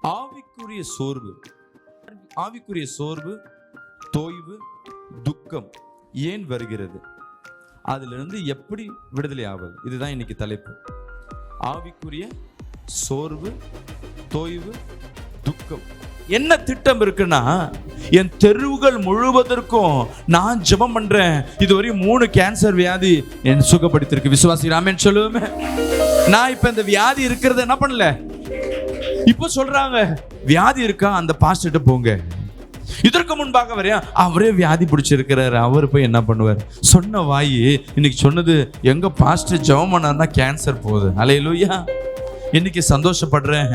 ஆவிக்குரிய சோர்வு, ஆவிக்குரிய சோர்வு, தோய்வு, துக்கம் ஏன் வருகிறது? அதிலிருந்து எப்படி விடுதலை ஆவது? இதுதான் இன்னைக்கு தலைப்பு. ஆவிக்குரிய சோர்வு, தோய்வு, துக்கம். என்ன திட்டம் இருக்குன்னா, என் தெருவுகள் முழுவதற்கும் நான் ஜெபம் பண்றேன், இதுவரையும் 3 கேன்சர் வியாதி என் சுகப்படுத்திருக்கு. விசுவாசி ராமன் சொல்லுவேன். நான் இப்ப இந்த வியாதி இருக்கிறத என்ன பண்ணல, இப்ப சொல்றாங்க வியாதி இருக்கா, அந்த பாஸ்டர்ட்ட போங்க. இதற்கு முன்பாக வரையா அவரே வியாதி பிடிச்சிருக்கிறாரு, அவர் போய் என்ன பண்ணுவார்? சொன்ன வாயி இன்னைக்கு சொன்னது, எங்க பாஸ்டர் ஜெபம் பண்ணா கேன்சர் போகுது. அல்லேலூயா. இன்னைக்கு சந்தோஷப்படுறேன்.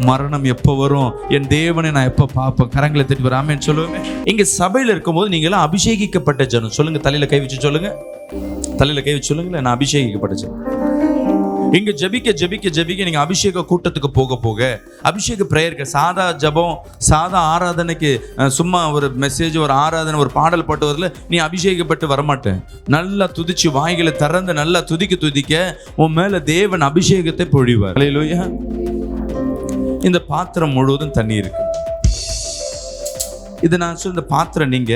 மரணம் எப்போ வரும், என் தேவனை நான் எப்போ பார்ப்பேன்? கரங்களை தட்டி வராமேன்னு சொல்லுவேன். இங்க சபையில இருக்கும்போது நீங்க எல்லாம் அபிஷேகிக்கப்பட்ட ஜனம். சொல்லுங்க, தலையில கை வச்சு சொல்லுங்க, தலையில கை வச்சு சொல்லுங்களேன், நான் அபிஷேகிக்கப்பட்ட ஜனம். இங்க ஜெபிக்க ஜெபிக்க ஜெபிக்க நீங்க அபிஷேக கூட்டத்துக்கு போக போக, அபிஷேக பிரேயருக்கு, சாதா ஜபம், சாதா ஆராதனைக்கு, சும்மா ஒரு மெசேஜ், ஒரு ஆராதனை, ஒரு பாடல் பாட்டு வரல, நீ அபிஷேகப்பட்டு வரமாட்டேன். நல்லா துதிச்சு வாய்களை திறந்து நல்லா துதிக்க துதிக்க உன் மேல தேவன் அபிஷேகத்தை பொழிவார். அல்லேலூயா. இந்த பாத்திரம் முழுவதும் தண்ணி இருக்கு. இது நான் சொல்ல, இந்த பாத்திரம் நீங்க,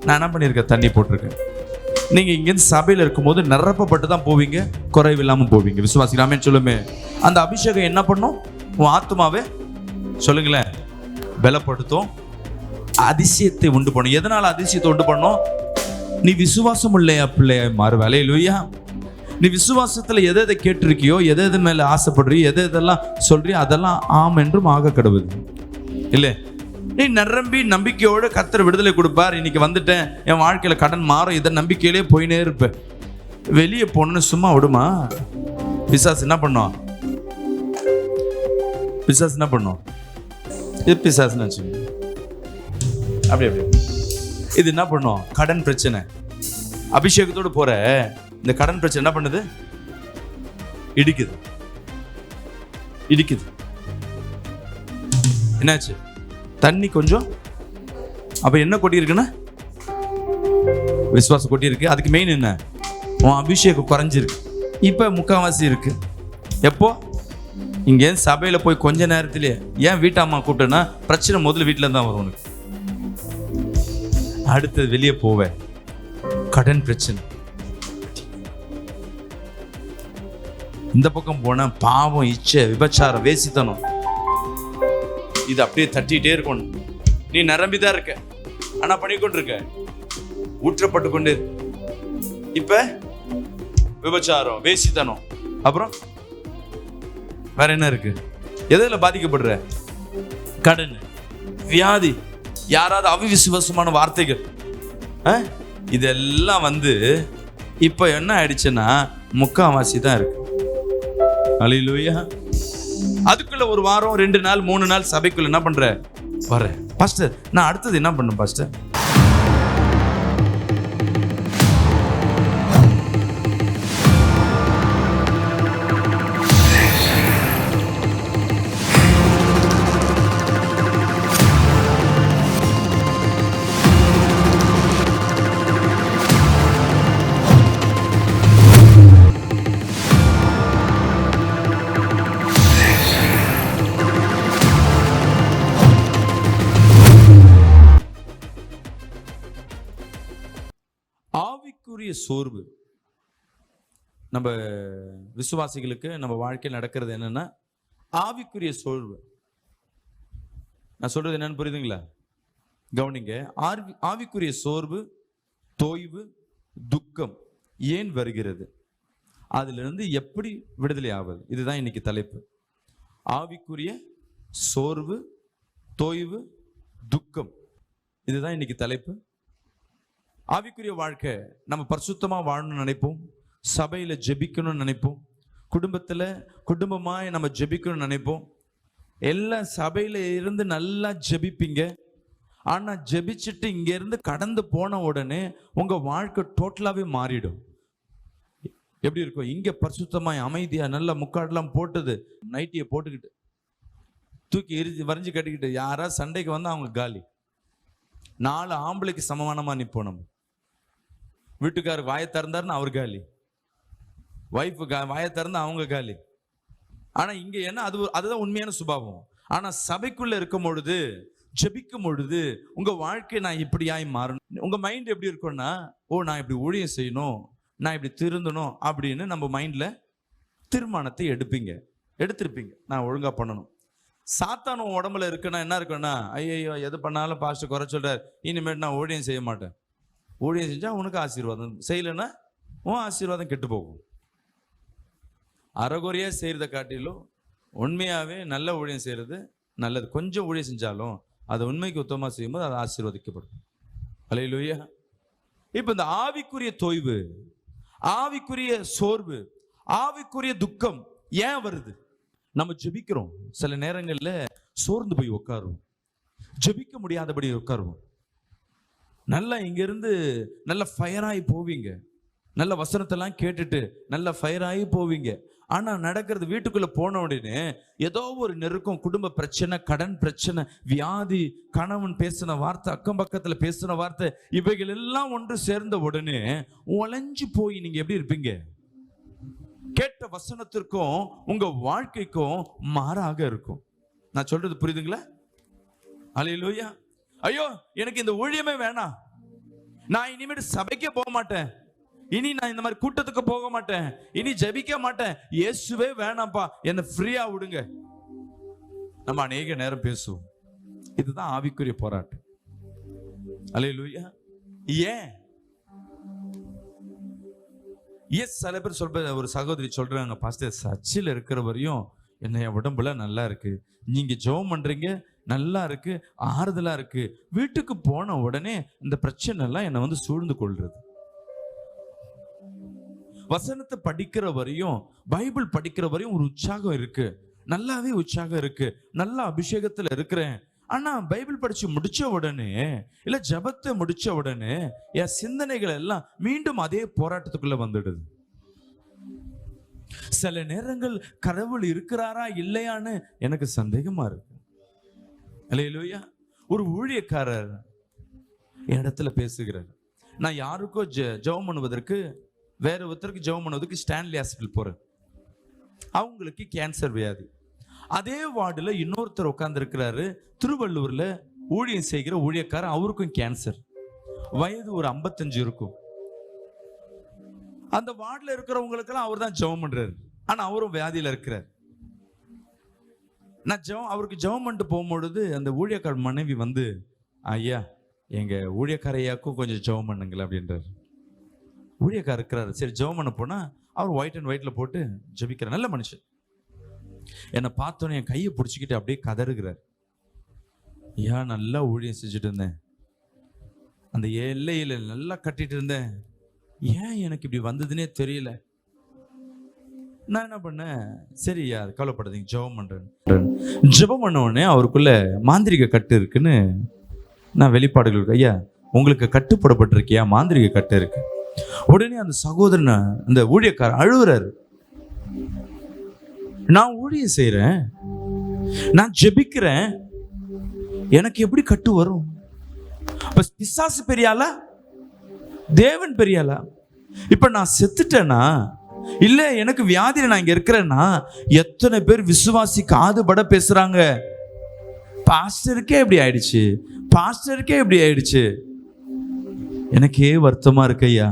நான் என்ன பண்ணியிருக்கேன், தண்ணி போட்டிருக்கேன். நீங்க இங்கேருந்து சபையில் இருக்கும்போது நிரப்பப்பட்டு தான் போவீங்க, குறைவில்லாமல் போவீங்க. விசுவாசிக்கலாமே சொல்லுமே. அந்த அபிஷேகம் என்ன பண்ணும்? உன் ஆத்மாவே சொல்லுங்களேன், பலப்படுத்தும், அதிசயத்தை உண்டு பண்ணும். எதனால அதிசயத்தை உண்டு பண்ணும்? நீ விசுவாசம் இல்லையா பிள்ளையா மாறுவ. அல்லேலூயா. நீ விசுவாசத்துல எதை எதை கேட்டிருக்கியோ, எதை எது மேல ஆசைப்படுறியோ, எதை எதெல்லாம் சொல்றியோ, அதெல்லாம் ஆம் என்றும் ஆக கடவுது. இல்லை, நீ நிரம்பி நம்பிக்கையோடு கர்த்தர் விடுதலை கொடுப்பார். இன்னைக்கு வந்துட்டேன், என் வாழ்க்கையில கடன் மாறும், இதை நம்பிக்கையிலே போயினே இருப்பேன். வெளியே போன்னு சும்மா விடுமா? பிசாசு என்ன பண்ணும்? பிசாசு என்ன பண்ணும்? இது பிசாசுன்னு வச்சுக்கோங்க. அப்படி அப்படி இது என்ன பண்ணும்? கடன் பிரச்சனை. அபிஷேகத்தோடு போற இந்த கடன் பிரச்சனை என்ன பண்ணுது? இடிக்குது, இடிக்குது. என்னாச்சு? தண்ணி கொஞ்சம், அப்ப என்ன கொட்டி இருக்குன்னா விசுவாசம் கொட்டி இருக்கு. அதுக்கு மெயின் என்ன? உன் அபிஷேகம் குறைஞ்சிருக்கு. இப்ப முக்காவாசி இருக்கு. எப்போ? இங்கே சபையில போய் கொஞ்ச நேரத்திலேயே, ஏன் வீட்டம்மா கூப்பிட்டேன்னா பிரச்சனை முதல்ல வீட்டுல தான் வரும் உனக்கு. அடுத்தது வெளியே போவேன், கடன் பிரச்சனை. இந்த பக்கம் போன பாவம், இச்சை, விபச்சாரம், வேசித்தனம், இது அப்படியே தட்டிகிட்டே இருக்கணும். நீ நிரம்பிதான் இருக்க, ஆனா பண்ணிக்கொண்டு இருக்க, ஊற்றப்பட்டு கொண்டு. இப்ப விபச்சாரம், வேசித்தனம், அப்புறம் வேற என்ன இருக்கு? எதுல பாதிக்கப்படுற? கடன், வியாதி, யாராவது அவிசுவாசமான வார்த்தைகள், இதெல்லாம் வந்து இப்ப என்ன ஆயிடுச்சுன்னா முக்காவாசி தான் இருக்கு. அல்லேலூயா. அதுக்குள்ள ஒரு வாரம், 2 நாள், 3 நாள் சபைக்குள்ள என்ன பண்ற? வர பாஸ்டர், நான் அடுத்தது என்ன பண்ணும் பாஸ்டர்? ஆவிக்குரிய சோர்வு. நம்ம விசுவாசிகளுக்கு நம்ம வாழ்க்கையில் நடக்கிறது என்னன்னா ஆவிக்குரிய சோர்வு. நான் சொல்றது என்னன்னு புரியுதுங்களா? கவனிங்க. ஆவிக்குரிய சோர்வு, தோய்வு, துக்கம் ஏன் வருகிறது? அதிலிருந்து எப்படி விடுதலை ஆவது? இதுதான் இன்னைக்கு தலைப்பு. ஆவிக்குரிய சோர்வு, தோய்வு, துக்கம், இதுதான் இன்னைக்கு தலைப்பு. ஆவிக்குரிய வாழ்க்கை, நம்ம பரிசுத்தமா வாழணும்னு நினைப்போம், சபையில ஜெபிக்கணும்னு நினைப்போம், குடும்பத்துல குடும்பமாய் நம்ம ஜெபிக்கணும்னு நினைப்போம். எல்லாம் சபையில இருந்து நல்லா ஜெபிப்பீங்க. ஆனா ஜெபிச்சுட்டு இங்க இருந்து கடந்து போன உடனே உங்க வாழ்க்கை டோட்டலாவே மாறிடும். எப்படி இருக்கும்? இங்க பரிசுத்தமாய் அமைதியா நல்லா முக்காடெல்லாம் போட்டது, நைட்டியை போட்டுக்கிட்டு தூக்கி வரைஞ்சு கட்டிக்கிட்டு யாராவது சண்டைக்கு வந்தா அவங்க காலி. 4 ஆம்பளைக்கு சமமானமா நிற்போம். நம்ம வீட்டுக்காரர் வாயை திறந்தாருன்னு அவர் காலி, ஒய்ஃபு வாயை திறந்தா அவங்க காலி. ஆனா இங்க என்ன, அதுதான் உண்மையான சுபாவம். ஆனா சபைக்குள்ள இருக்கும் பொழுது, ஜெபிக்கும் பொழுது உங்க வாழ்க்கை நான் இப்படியாய் மாறணும். உங்க மைண்ட் எப்படி இருக்கும்னா, நான் இப்படி ஊழியம் செய்யணும், நான் இப்படி திருந்தணும் அப்படின்னு நம்ம மைண்ட்ல தீர்மானத்தை எடுத்திருப்பீங்க. நான் ஒழுங்கா பண்ணணும். சாத்தான் உன் உடம்புல இருக்குன்னா என்ன இருக்குன்னா, ஐயோ எது பண்ணாலும் பாஸ்டர் குறை சொல்றார், இனிமேட்டு நான் ஊழியம் செய்ய மாட்டேன். ஊழியம் செஞ்சா உனக்கு ஆசீர்வாதம், செய்யலைன்னா உன் ஆசீர்வாதம் கெட்டு போகும். அறகுறையா செய்யறதை காட்டிலும் உண்மையாவே நல்ல ஊழியம் செய்யறது நல்லது. கொஞ்சம் ஊழியம் செஞ்சாலும் அதை உண்மைக்கு உத்தமா செய்யும்போது அது ஆசீர்வதிக்கப்படும். அல்லேலூயா. இப்ப இந்த ஆவிக்குரிய தொய்வு, ஆவிக்குரிய சோர்வு, ஆவிக்குரிய துக்கம் ஏன் வருது? நம்ம ஜெபிக்கிறோம், சில நேரங்கள்ல சோர்ந்து போய் உட்காருவோம், ஜெபிக்க முடியாதபடி உட்காருவோம். நல்லா இங்க இருந்து நல்ல ஃபயராகி போவீங்க, நல்ல வசனத்தெல்லாம் கேட்டுட்டு நல்ல ஃபயராகி போவீங்க. ஆனா நடக்கிறது, வீட்டுக்குள்ள போன உடனே ஏதோ ஒரு நெருக்கம், குடும்ப பிரச்சனை, கடன் பிரச்சனை, வியாதி, கணவன் பேசின வார்த்தை, அக்கம் பக்கத்துல பேசின வார்த்தை, இவைகள் எல்லாம் ஒன்று சேர்ந்த உடனே உழைஞ்சு போய் நீங்க எப்படி இருப்பீங்க? கேட்ட வசனத்திற்கும் உங்க வாழ்க்கைக்கும் மாறாக இருக்கும். நான் சொல்றது புரியுதுங்களா? அல்லேலூயா. ஐயோ எனக்கு இந்த ஊழியமே வேணாம், நான் இனிமேட்டு சபைக்கே போக மாட்டேன், இனி நான் இந்த மாதிரி கூட்டத்துக்கு போக மாட்டேன், இனி ஜெபிக்க மாட்டேன், இயேசுவே வேணாம்ப்பா, என்ன ஃப்ரீயா விடுங்க. நம்ம அநேக நேரம் பேசுவோம். இதுதான் ஆவிக்குரிய போராட்டம். அல்லேலூயா. ஏன்? சில பேர் சொல்ற, ஒரு சகோதரி சொல்றாங்க, பாஸ்டர் சர்ச்சில் இருக்கிற வரையும் என்ன உடம்புல நல்லா இருக்கு, நீங்க ஜெபம் பண்றீங்க நல்லா இருக்கு, ஆறுதலா இருக்கு, வீட்டுக்கு போன உடனே இந்த பிரச்சனை எல்லாம் என்னை வந்து சூழ்ந்து கொள்றது. வசனத்தை படிக்கிற வரையும், பைபிள் படிக்கிற வரையும் ஒரு உற்சாகம் இருக்கு, நல்லாவே உற்சாகம் இருக்கு, நல்ல அபிஷேகத்துல இருக்கிறேன். ஆனா பைபிள் படிச்சு முடிச்ச உடனே, இல்ல ஜபத்தை முடிச்ச உடனே என் சிந்தனைகள் எல்லாம் மீண்டும் அதே போராட்டத்துக்குள்ள வந்துடுது. சில நேரங்கள் கடவுள் இருக்கிறாரா இல்லையான்னு எனக்கு சந்தேகமா இருக்கு. அல்லேலூயா. ஒரு ஊழியக்காரர் இடத்துல பேசுகிறார், நான் யாருக்கோ ஜெபம் பண்ணுவதற்கு, வேற ஒருத்தருக்கு ஜெபம் பண்ணுவதற்கு ஸ்டான்லி ஹாஸ்பிட்டல் போறேன். அவங்களுக்கு கேன்சர் வியாதி. அதே வார்டுல இன்னொருத்தர் உட்கார்ந்து இருக்கிறாரு, திருவள்ளூர்ல ஊழியம் செய்கிற ஊழியக்காரர், அவருக்கும் கேன்சர். வயது ஒரு 55 இருக்கும். அந்த வார்டுல இருக்கிறவங்களுக்கெல்லாம் அவர் தான் ஜெபம் பண்றாரு, ஆனா அவரும் வியாதியில இருக்கிறார். நான் அவருக்கு ஜெபம் பண்ணிட்டு போகும்பொழுது அந்த ஊழியக்கார மனைவி வந்து, ஐயா எங்க ஊழியக்காரையாக்கும் கொஞ்சம் ஜெபம் பண்ணுங்களேன் அப்படின்றாரு. ஊழியக்காரர் இருக்கிறாரு, சரி ஜெபம் பண்ண போனா அவர் ஒயிட் அண்ட் ஒயிட்ல போட்டு ஜெபிக்கிற நல்ல மனுஷன். என்னை பார்த்தோன்னே என் கையை பிடிச்சிக்கிட்டு அப்படியே கதறுகிறார். ஏன் நல்லா ஊழியம் செஞ்சுட்டு இருந்தேன், அந்த எல்லையில நல்லா கட்டிட்டு இருந்தேன், ஏன் எனக்கு இப்படி வந்ததுன்னே தெரியல. நான் என்ன பண்ணேன், சரி யார் கவலைப்படாதீங்க ஜெபம் பண்றேன். ஜெபம் பண்ண உடனே அவருக்குள்ள மாந்திரிக கட்டு இருக்குன்னு நான் வெளிப்பாடுகள் இருக்கு, ஐயா உங்களுக்கு கட்டுப்படப்பட்டிருக்கியா, மாந்திரிக கட்டு இருக்கு. உடனே அந்த சகோதரன், அந்த ஊழியக்காரர் அழுகுறாரு. நான் ஊழியம் செய்யறேன், நான் ஜெபிக்கிறேன், எனக்கு எப்படி கட்டு வரும்? பிசாசு பெரியாளா, தேவன் பெரியாளா? இப்ப நான் செத்துட்டேனா, இல்ல எனக்கு வியாதியில நான் இங்க இருக்கிறேன்னா, எத்தனை பேர் விசுவாசி காதுபட பேசுறாங்க, பாஸ்டருக்கே இப்படி ஆயிடுச்சு, பாஸ்டருக்கே இப்படி ஆயிடுச்சு. எனக்கே வருத்தமா இருக்கு ஐயா.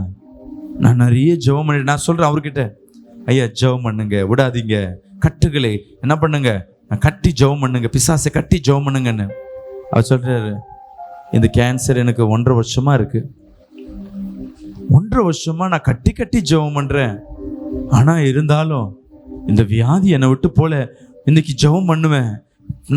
நான் நிறைய ஜெபம் பண்ணி, நான் சொல்றேன் அவர்கிட்ட, ஐயா ஜெபம் பண்ணுங்க, விடாதீங்க, கட்டுகளை என்ன பண்ணுங்க, கட்டி ஜெபம் பண்ணுங்க, பிசாசை கட்டி ஜெபம் பண்ணுங்கன்னு. அவர் சொல்றாரு, இந்த கேன்சர் எனக்கு 1.5 வருஷமா இருக்கு, 1.5 வருஷமா நான் கட்டி கட்டி ஜெபம் பண்றேன், ஆனா இருந்தாலும் இந்த வியாதி என்னை விட்டு போல. இன்னைக்கு ஜெபம் பண்ணுவேன்,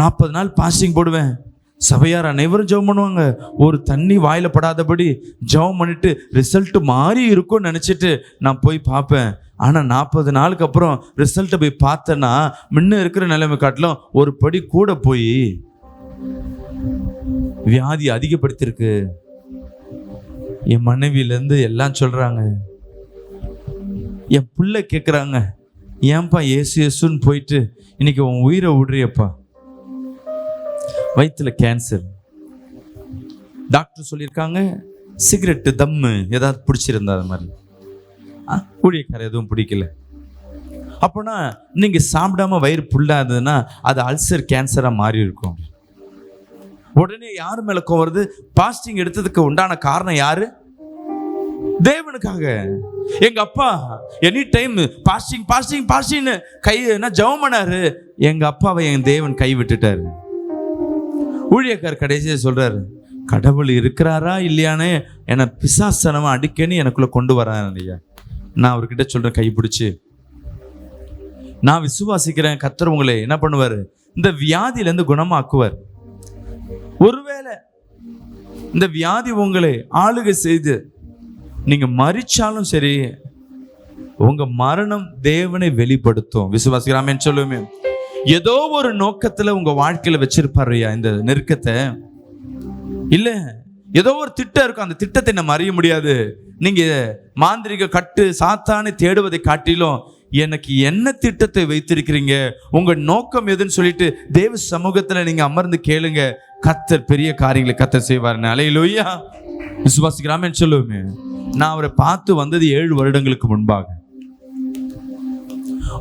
40 நாள் பாஸ்டிங் போடுவேன், சபையார் அனைவரும் ஜெபம் பண்ணுவாங்க, ஒரு தண்ணி வாயில படாதபடி ஜெபம் பண்ணிட்டு ரிசல்ட் மாறி இருக்கும்னு நினைச்சிட்டு நான் போய் பார்ப்பேன். ஆனா 40 நாளுக்கு அப்புறம் ரிசல்ட்டை போய் பார்த்தேன்னா முன்ன இருக்கிற நிலைமை காட்டிலும் ஒரு படி கூட போய் வியாதி அதிகப்படுத்திருக்கு. என் மனைவியிலேருந்து எல்லாம் சொல்றாங்க, என் பிள்ளை கேட்குறாங்க, ஏன்பா ஏசு ஏசுன்னு போயிட்டு இன்னைக்கு உன் உயிரை விடுறியப்பா. வயிற்றுல கேன்சர், டாக்டர் சொல்லியிருக்காங்க சிகரெட்டு தம்மு ஏதாவது பிடிச்சிருந்தா, அது மாதிரி ஊழியக்கார எதுவும் பிடிக்கல. அப்போனா நீங்க சாப்பிடாம வயிறு புல்லாதுன்னா அது அல்சர் கேன்சரா மாறி இருக்கும். உடனே யாரு மேல கோவம் வருது? பாஸ்டிங் எடுத்ததுக்கு உண்டான காரணம் யாரு? தேவனுக்காக. எங்க அப்பா எனி டைம் பாஸ்டிங் பாஸ்டிங் பாஸ்டிங்னு என்ன ஜெபம் பண்ணாரு. எங்க அப்பாவை என் தேவன் கை விட்டுட்டாரு. ஊழியக்கார் கடைசியா சொல்றாரு, கடவுள் இருக்கிறாரா இல்லையானே என்னை பிசாசனமா அடிக்கன்னு எனக்குள்ள கொண்டு வரான் இல்லையா. நான் அவர்கிட்ட சொல்றேன், கைப்பிடிச்சு நான் விசுவாசிக்கிறேன், கர்த்தர் உங்களை என்ன பண்ணுவாரு, இந்த வியாதியிலேருந்து குணமாக்குவார். ஒருவேளை இந்த வியாதி உங்களை ஆளுகை செய்து நீங்க மரிச்சாலும் சரி, உங்க மரணம் தேவனை வெளிப்படுத்தும். விசுவாசிக்கிறாமேன்னு சொல்லுமே. ஏதோ ஒரு நோக்கத்துல உங்க வாழ்க்கையில வச்சிருப்பாருயா இந்த நெருக்கத்தை. இல்ல ஏதோ ஒரு திட்டம் இருக்கும், அந்த திட்டத்தை நம்ம அறிய முடியாது. நீங்க மாந்திரிக கட்டு சாத்தானை தேடுவதை காட்டிலும் எனக்கு என்ன திட்டத்தை வைத்திருக்கிறீங்க, உங்க நோக்கம் எதுன்னு சொல்லிட்டு தேவ சமூகத்துல நீங்க அமர்ந்து கேளுங்க. கர்த்தர் பெரிய காரியங்களை கர்த்தர் செய்வார். அல்லேலூயா. விசுவாசிக்கிறாமேன்னு சொல்லுவோமே. நான் அவரை பார்த்து வந்தது 7 வருடங்களுக்கு முன்பாக.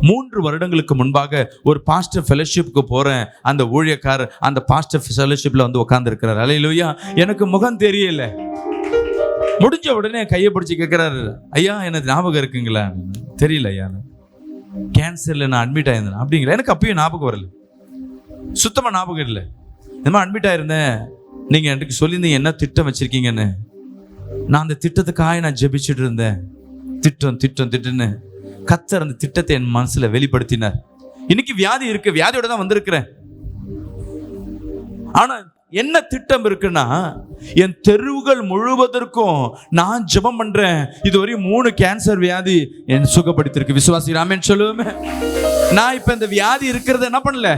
3 வருடங்களுக்கு முன்பாக ஒரு பாஸ்டர் ஃபெலோஷிப்புக்கு போறேன். அந்த ஊழியக்காரர் அந்த பாஸ்டர் ஃபெலோஷிப்ல வந்து உட்கார்ந்து இருக்கிறார். அல்லேலூயா. எனக்கு முகம் தெரியல. முடிஞ்ச உடனே கையை பிடிச்சி கேட்கிறாரு, ஐயா எனக்கு ஞாபகம் இருக்குங்களா? தெரியல ஐயா, கேன்சர்ல நான் அட்மிட் ஆயிருந்தேன். அப்படிங்கிற எனக்கு அப்பயும் ஞாபகம் வரல, சுத்தமா ஞாபகம் இல்லை. இந்த மாதிரி அட்மிட் ஆயிருந்தேன், நீங்க எனக்கு சொல்லியிருந்தீங்க என்ன திட்டம் வச்சிருக்கீங்கன்னு. நான் அந்த திட்டத்துக்காக நான் ஜெபிச்சுட்டு இருந்தேன். திட்டம்னு கர்த்தர் அந்த திட்டத்தை என் மனசுல வெளிப்படுத்தினார். இன்னைக்கு வியாதி இருக்கு, வியாதியோட தான் வந்திருக்கிறேன். ஆனா என்ன திட்டம் இருக்குன்னா, என் தெருவுகள் முழுவதற்கும் நான் ஜெபம் பண்றேன். இதுவரை 3 கேன்சர் வியாதி என் சுகப்படுத்திருக்கு. விசுவாசிக்கிறாமேன்னு சொல்லுவேன். நான் இப்ப இந்த வியாதி இருக்கிறத என்ன பண்ணல,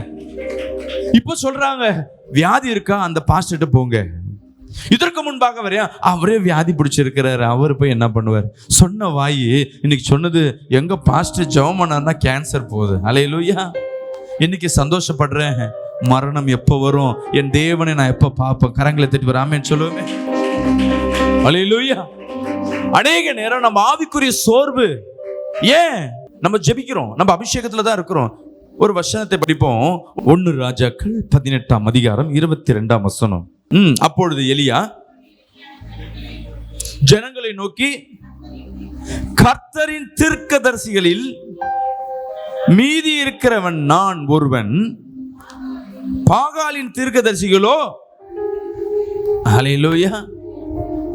இப்போ சொல்றாங்க வியாதி இருக்கா, அந்த பாஸ்டர்ட்ட போங்க. இதற்கு முன்பாக வரையா அவரே வியாதி பிடிச்சிருக்கிறாரு, அவர் போய் என்ன பண்ணுவார்? சொன்ன வாய் இன்னைக்கு சொன்னது, எங்க பாஸ்டர் ஜெபம் பண்ணார்னா கேன்சர் போகுது. அல்லேலூயா. இன்னைக்கு சந்தோஷப்படுறேன். மரணம் எப்போ வரும், என் தேவனை நான் எப்போ பார்ப்பேன்? கரங்களை தட்டி வராமேன்னு சொல்லுவேன். அல்லேலூயா. அநேக நேரம் நம்ம ஆவிக்குரிய சோர்வு. ஏன் நம்ம ஜெபிக்கிறோம், நம்ம அபிஷேகத்துல தான் இருக்கிறோம். ஒரு வசனத்தை படிப்போம். 1 ராஜாக்கள் 18ஆம் அதிகாரம் 22ஆம் வசனம். அப்பொழுது எலியா ஜனங்களை நோக்கி, கர்த்தரின் தீர்க்கதரிசிகளில் மீதி இருக்கிறவன் நான் ஒருவன், பாகாலின் தீர்க்கதரிசிகளோ. அல்லேலூயா.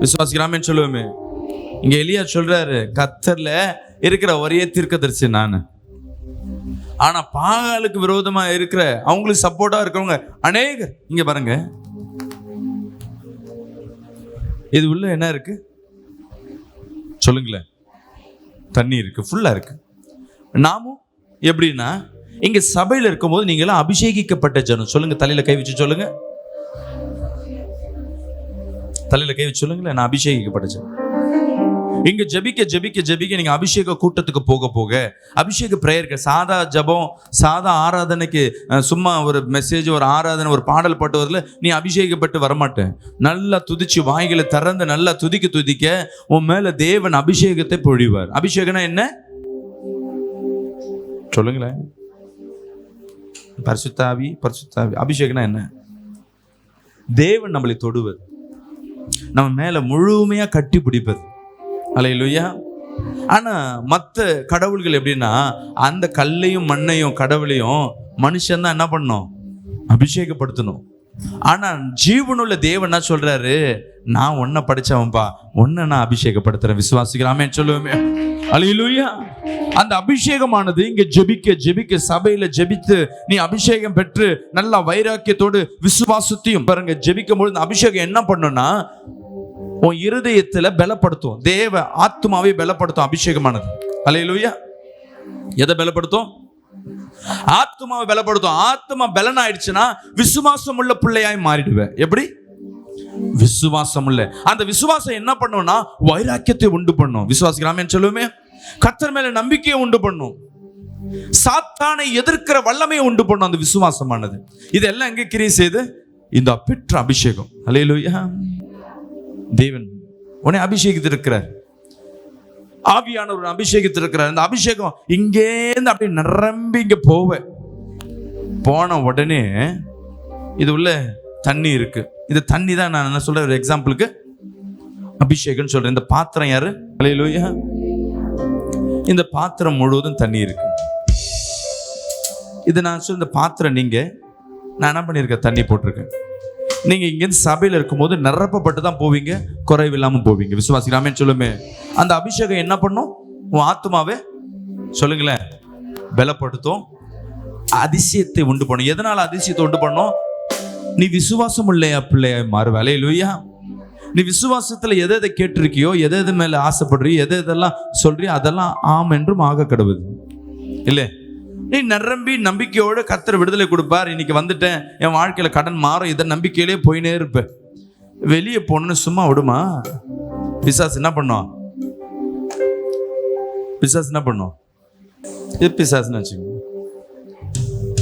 விசுவாசிக்கிறாமேன்னு சொல்லுவோமே. இங்க எலியா சொல்றாரு, கர்த்தர்ல இருக்கிற ஒரே தீர்க்கதரிசி நான். ஆனா பாகாலுக்கு விரோதமா இருக்கிற, அவங்களுக்கு சப்போர்ட்டா இருக்கிறவங்க அநேகர். இங்க பாருங்க, இது உள்ள என்ன இருக்கு சொல்லுங்களேன்? தண்ணி இருக்கு, ஃபுல்லா இருக்கு. நாமும் எப்படின்னா, இங்க சபையில இருக்கும்போது நீங்க எல்லாம் அபிஷேகிக்கப்பட்ட ஜனம். சொல்லுங்க, தலையில கை வச்சு சொல்லுங்க. தலையில கை வச்சு சொல்லுங்களேன், நான் அபிஷேகிக்கப்பட்ட ஜனம். இங்க ஜெபிக்க ஜெபிக்க ஜெபிக்க நீங்க அபிஷேக கூட்டத்துக்கு போக போக, அபிஷேக பிரேயர்கள், சாதா ஜபம், சாதா ஆராதனைக்கு சும்மா ஒரு மெசேஜ், ஒரு ஆராதனை, ஒரு பாடல் பாட்டு வரல, நீ அபிஷேகப்பட்டு வரமாட்டேன். நல்லா துதிச்சு வாய்களை திறந்து நல்லா துதிக்க உன் மேல தேவன் அபிஷேகத்தை பொழிவார். அபிஷேகம்னா என்ன சொல்லுங்களேன்? பரிசுத்தாவி. அபிஷேகம்னா என்ன? தேவன் நம்மளை தொடுவது, நம்ம மேல முழுமையா கட்டி பிடிப்பது. அல்லேலூயா. ஆனா மற்ற கடவுள்கள் எப்படின்னா, அந்த கல்லையும் மண்ணையும் கடவுளையும் மனுஷன் தான் என்ன பண்ணணும்? அபிஷேகப்படுத்தணும். ஆனா ஜீவனுள்ள தேவன் என்ன சொல்றாரு? நான் உன்னை படிச்சவன்பா, உன்னை நான் அபிஷேகப்படுத்துறேன். விசுவாசிக்கிறாமே சொல்லுவேமே. அல்லேலூயா. அந்த அபிஷேகமானது இங்க ஜெபிக்க ஜெபிக்க, சபையில ஜெபித்து நீ அபிஷேகம் பெற்று நல்லா வைராக்கியத்தோடு விசுவாசத்தையும் பாருங்க ஜெபிக்கும் பொழுது அபிஷேகம் என்ன பண்ணும்னா, உன் இருதயத்துல பலப்படுத்தும். தேவ ஆத்மாவை பலப்படுத்தும் அபிஷேகமானது. அல்லேலூயா. எதை பலப்படுத்தும்? ஆத்மாவை பலப்படுத்தும். ஆத்மா பலன் ஆயிடுச்சுன்னா விசுவாசம் உள்ள பிள்ளையாய் மாறிடுவேன். எப்படி? விசுவாசம் உள்ள. அந்த விசுவாசம் என்ன பண்ணும்னா வைராக்கியத்தை உண்டு பண்ணும். விசுவாசிக்கிறாமேன்னு சொல்லுவோமே. கர்த்தர் மேல நம்பிக்கையை உண்டு பண்ணும். சாத்தானை எதிர்க்கிற வல்லமையை உண்டு பண்ணும் அந்த விசுவாசமானது. இதெல்லாம் எங்க கிரியை செய்து? இந்த பெற்ற அபிஷேகம். அல்லேலூயா. தேவன் உன்னை அபிஷேகித்து இருக்கிறார். ஆவியானவர் அபிஷேகத்தில் இருக்கிறார். இந்த அபிஷேகம் இங்கேருந்து அப்படியே நிரம்பி இங்க போன உடனே இது உள்ள தண்ணி இருக்கு. இந்த தண்ணி தான் நான் என்ன சொல்றேன், ஒரு எக்ஸாம்பிளுக்கு அபிஷேகம் சொல்றேன். இந்த பாத்திரம் யாரு? ஹல்லேலூயா. இந்த பாத்திரம் முழுவதும் தண்ணி இருக்கு. இது நான் சொல்ல, இந்த பாத்திரம் நான் என்ன பண்ணியிருக்கேன், தண்ணி போட்டிருக்கேன். நீங்க இங்கேருந்து சபையில் இருக்கும்போது நிரப்பப்பட்டு தான் போவீங்க, குறைவில்லாம போவீங்க. விசுவாசிக்கலாமே சொல்லுமே. அந்த அபிஷேகம் என்ன பண்ணும்? உன் ஆத்துமாவே சொல்லுங்களேன் பலப்படுத்தும், அதிசயத்தை உண்டு பண்ணும். எதனால அதிசயத்தை உண்டு பண்ணும்? நீ விசுவாசம் இல்லையா பிள்ளையா மாறுவ. ஹல்லேலூயா. நீ விசுவாசத்துல எதை கேட்டிருக்கியோ, எது மேல ஆசைப்படுறியோ, எதெல்லாம் சொல்றியோ அதெல்லாம் ஆம் என்றும் ஆக கடவுது. இல்லை, நீ நிரம்பி நம்பிக்கையோடு கர்த்தர் விடுதலை கொடுப்பார். இன்னைக்கு வந்துட்டேன், என் வாழ்க்கையில கடன் மாறும், இதை நம்பிக்கையிலே போயினே இருப்ப. வெளியே போன்னு சும்மா விடுமா? பிசாசு என்ன பண்ணும்? பிசாசு என்ன பண்ணும்? இது பிசாசுன்னு வச்சுக்கோங்க.